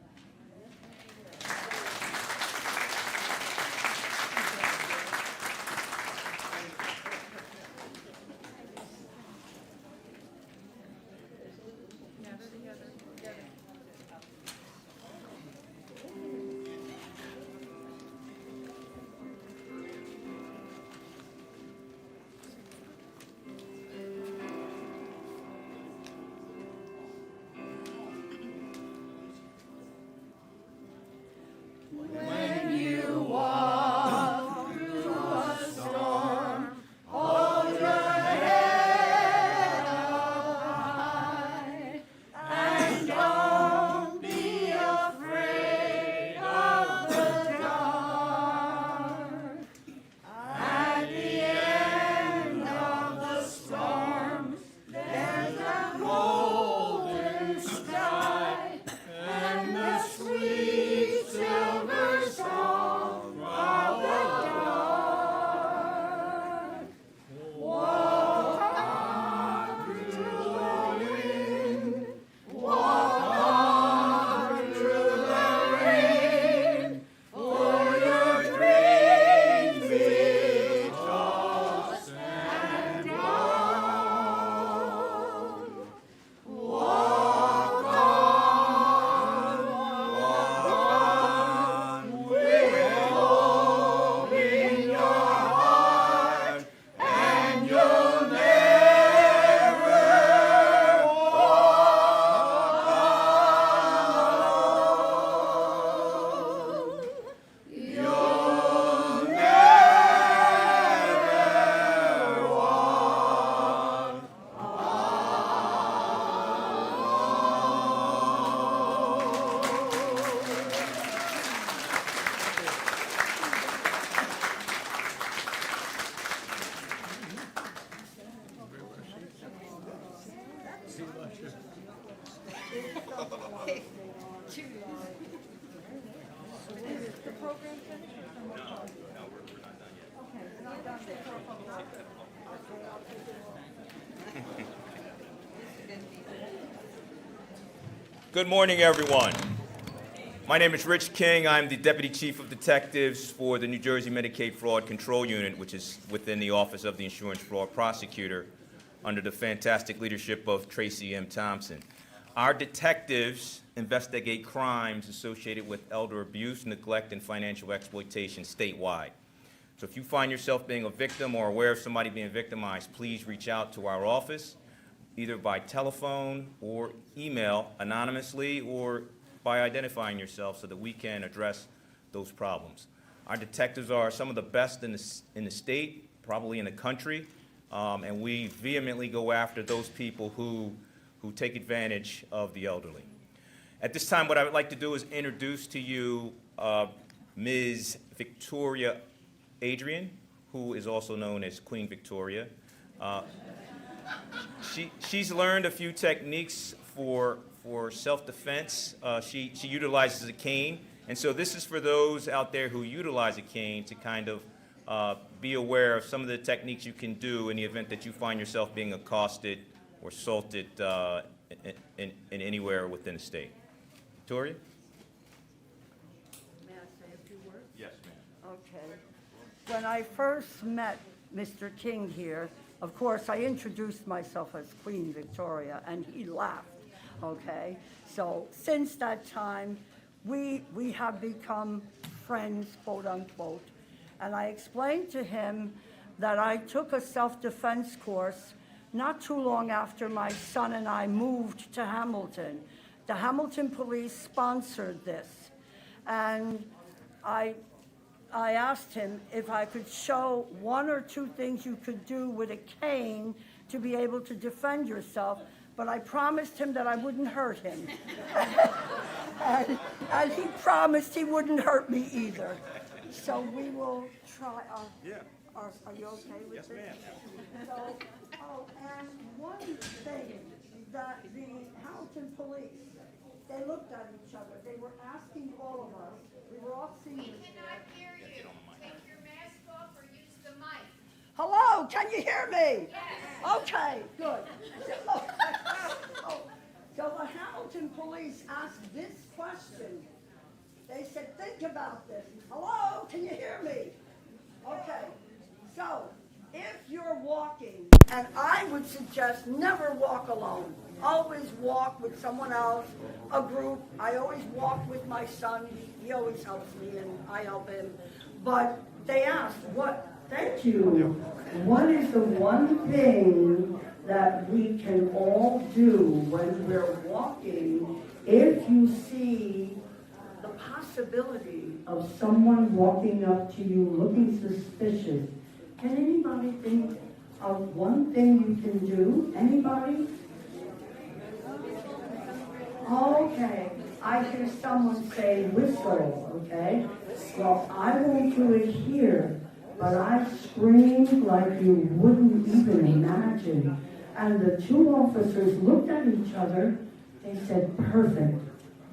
Good morning, everyone. My name is Rich King. I'm the Deputy Chief of Detectives for the New Jersey Medicaid Fraud Control Unit, which is within the Office of the Insurance Fraud Prosecutor, under the fantastic leadership of Tracy M. Thompson. Our detectives investigate crimes associated with elder abuse, neglect, and financial exploitation statewide. So if you find yourself being a victim or aware of somebody being victimized, please reach out to our office, either by telephone or email anonymously or by identifying yourself so that we can address those problems. Our detectives are some of the best in the state, probably in the country, and we vehemently go after those people who take advantage of the elderly. At this time, what I would like to do is introduce to you Ms. Victoria Adrian, who is also known as Queen Victoria. She's learned a few techniques for self-defense. She utilizes a cane, and so this is for those out there who utilize a cane to kind of be aware of some of the techniques you can do in the event that you find yourself being accosted or assaulted in anywhere within the state. Victoria?
May I say a few words?
Yes, ma'am.
Okay. When I first met Mr. King here, of course, I introduced myself as Queen Victoria, and he laughed, okay? So since that time, we have become friends, quote unquote, and I explained to him that I took a self-defense course not too long after my son and I moved to Hamilton. The Hamilton police sponsored this, and I asked him if I could show one or two things you could do with a cane to be able to defend yourself, but I promised him that I wouldn't hurt him. and he promised he wouldn't hurt me either. So we will try.
Yeah.
Are you okay with
Yes,
this?
ma'am.
So, and one thing that the Hamilton police, they looked at each other. They were asking all of us. We were all seniors.
Hear you. Take your mask off or use the mic.
Hello, can you hear me? Yes. Okay, good. So the Hamilton police asked this question. They said, think about this. Hello, can you hear me? Okay, so if you're walking, and I would suggest never walk alone. Always walk with someone else, a group. I always walk with my son. He always helps me, and I help him. But they asked, thank you. What is the one thing that we can all do when we're walking if you see the possibility of someone walking up to you looking suspicious? Can anybody think of one thing you can do? Anybody? Okay, I hear someone say whistle, okay? Well, I won't do it here, but I screamed like you wouldn't even imagine. And the two officers looked at each other. They said, perfect.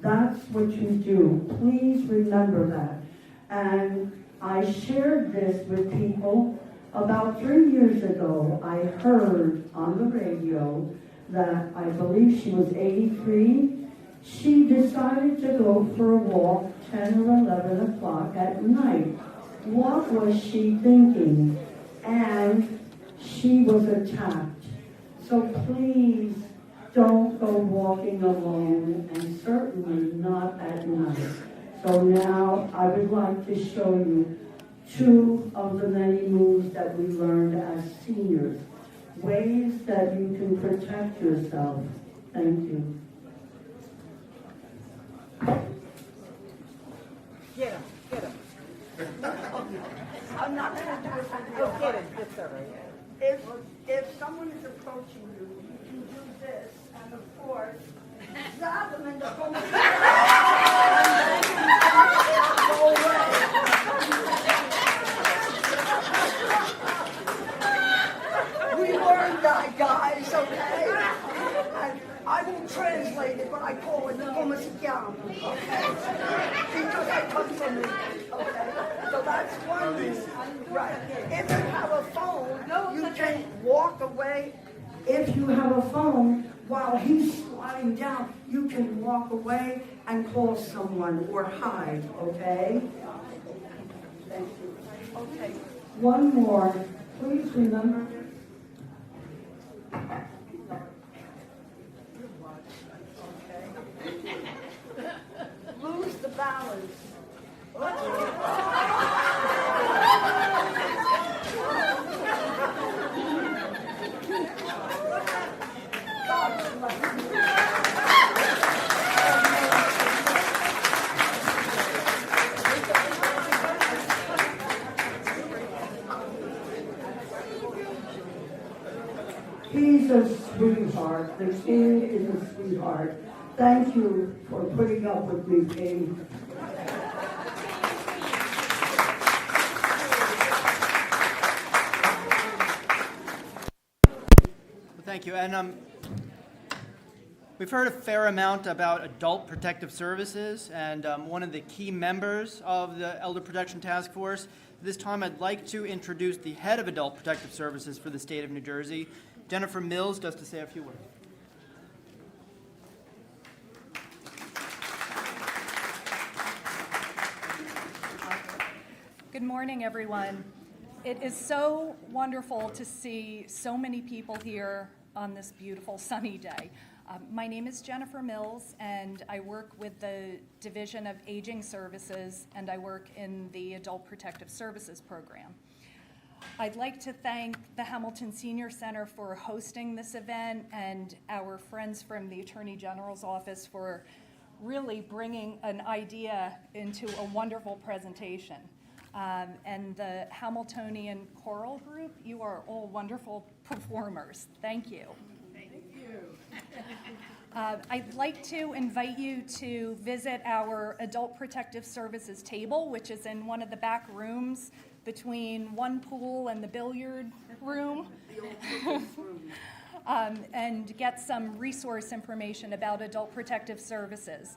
That's what you do. Please remember that. And I shared this with people. About 3 years ago, I heard on the radio that I believe she was 83. She decided to go for a walk 10 or 11 o'clock at night. What was she thinking? And she was attacked. So please don't go walking alone, and certainly not at night. So now I would like to show you two of the many moves that we learned as seniors, ways that you can protect yourself. Thank you.
Get him, get him.
I'm not going to do it for real.
Oh, get him, it's all right.
If someone is approaching you, you can do this, and of course, grab them in the whole and go away. We learned that, guys, okay? I will translate it, but I call it Homosiciano, okay? Because I come from it, okay? So that's one reason, right. If you have a phone, you can walk away. If you have a phone, while he's lying down, you can walk away and call someone or hide, okay? Thank you. Okay. One more. Please remember. Lose the balance. He's a sweetheart. The king is a sweetheart. Thank you for putting up with me, King.
Thank you. And we've heard a fair amount about adult protective services, and one of the key members of the Elder Protection Task Force. This time I'd like to introduce the head of Adult Protective Services for the state of New Jersey, Jennifer Mills, just to say a few words.
Good morning, everyone. It is so wonderful to see so many people here on this beautiful sunny day. My name is Jennifer Mills, and I work with the Division of Aging Services, and I work in the Adult Protective Services program. I'd like to thank the Hamilton Senior Center for hosting this event and our friends from the Attorney General's office for really bringing an idea into a wonderful presentation. And the Hamiltonian Choral Group, you are all wonderful performers. Thank you. Thank you. I'd like to invite you to visit our Adult Protective Services table, which is in one of the back rooms between one pool and the billiard room. And get some resource information about Adult Protective Services.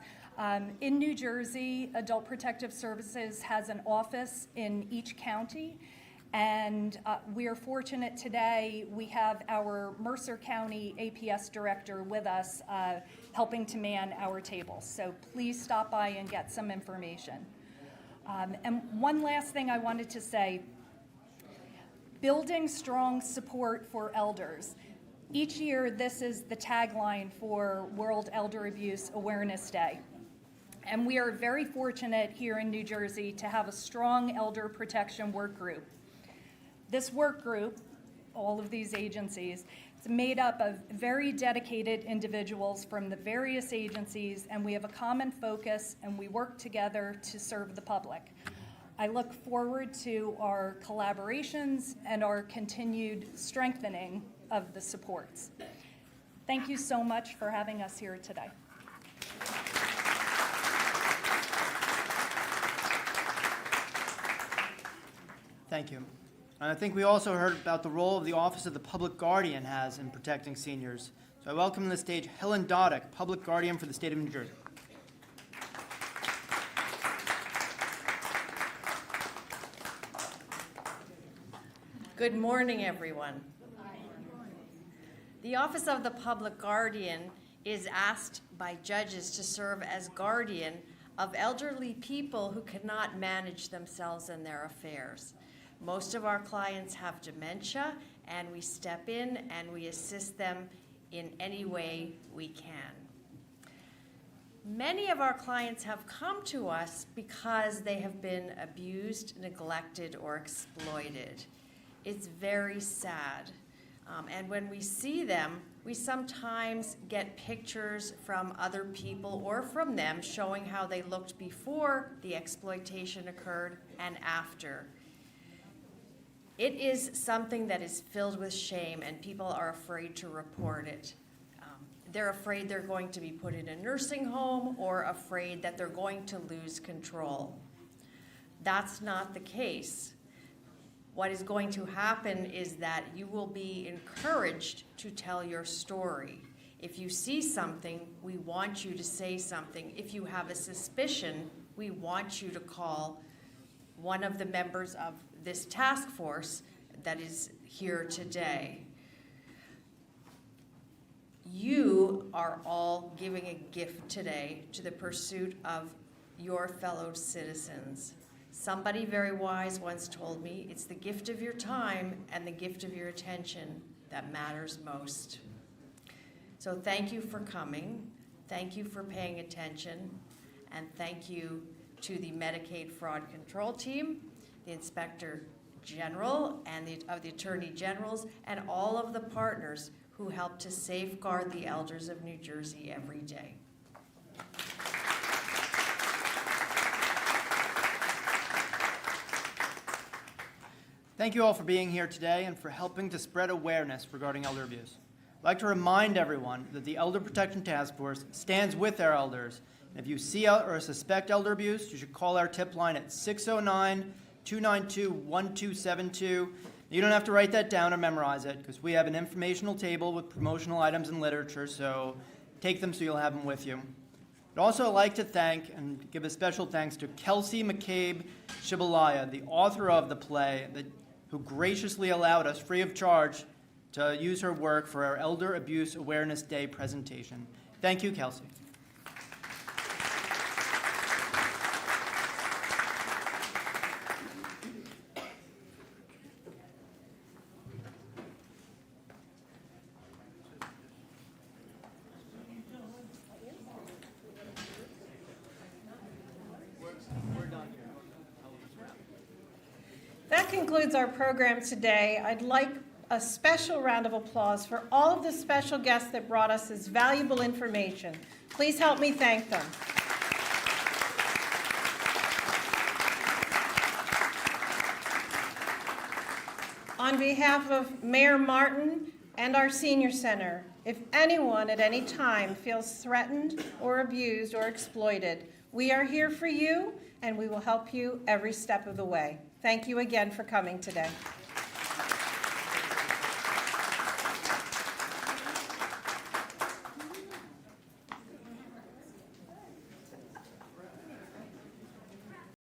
In New Jersey, Adult Protective Services has an office in each county, and we are fortunate today, we have our Mercer County APS director with us helping to man our tables. So please stop by and get some information. And one last thing I wanted to say, building strong support for elders. Each year, this is the tagline for World Elder Abuse Awareness Day. And we are very fortunate here in New Jersey to have a strong elder protection work group. This work group, all of these agencies, it's made up of very dedicated individuals from the various agencies, and we have a common focus, and we work together to serve the public. I look forward to our collaborations and our continued strengthening of the supports. Thank you so much for having us here today.
Thank you. And I think we also heard about the role of the Office of the Public Guardian has in protecting seniors. So I welcome to the stage Helen Doddick, Public Guardian for the state of New Jersey.
Good morning, everyone. The Office of the Public Guardian is asked by judges to serve as guardian of elderly people who cannot manage themselves and their affairs. Most of our clients have dementia, and we step in and we assist them in any way we can. Many of our clients have come to us because they have been abused, neglected, or exploited. It's very sad. And when we see them, we sometimes get pictures from other people or from them showing how they looked before the exploitation occurred and after. It is something that is filled with shame, and people are afraid to report it. They're afraid they're going to be put in a nursing home or afraid that they're going to lose control. That's not the case. What is going to happen is that you will be encouraged to tell your story. If you see something, we want you to say something. If you have a suspicion, we want you to call one of the members of this task force that is here today. You are all giving a gift today to the pursuit of your fellow citizens. Somebody very wise once told me, it's the gift of your time and the gift of your attention that matters most. So thank you for coming, thank you for paying attention, and thank you to the Medicaid Fraud Control Team, the Inspector General and the Attorney Generals, and all of the partners who help to safeguard the elders of New Jersey every day.
Thank you all for being here today and for helping to spread awareness regarding elder abuse. I'd like to remind everyone that the Elder Protection Task Force stands with our elders. And if you see or suspect elder abuse, you should call our tip line at 609-292-1272. You don't have to write that down or memorize it, because we have an informational table with promotional items and literature, so take them so you'll have them with you. I'd also like to thank and give a special thanks to Kelsey, McCabe, Shibilia, the author of the play, who graciously allowed us, free of charge, to use her work for our Elder Abuse Awareness Day presentation. Thank you, Kelsey.
That concludes our program today. I'd like a special round of applause for all of the special guests that brought us this valuable information. Please help me thank them. On behalf of Mayor Martin and our Senior Center, if anyone at any time feels threatened or abused or exploited, we are here for you and we will help you every step of the way. Thank you again for coming today.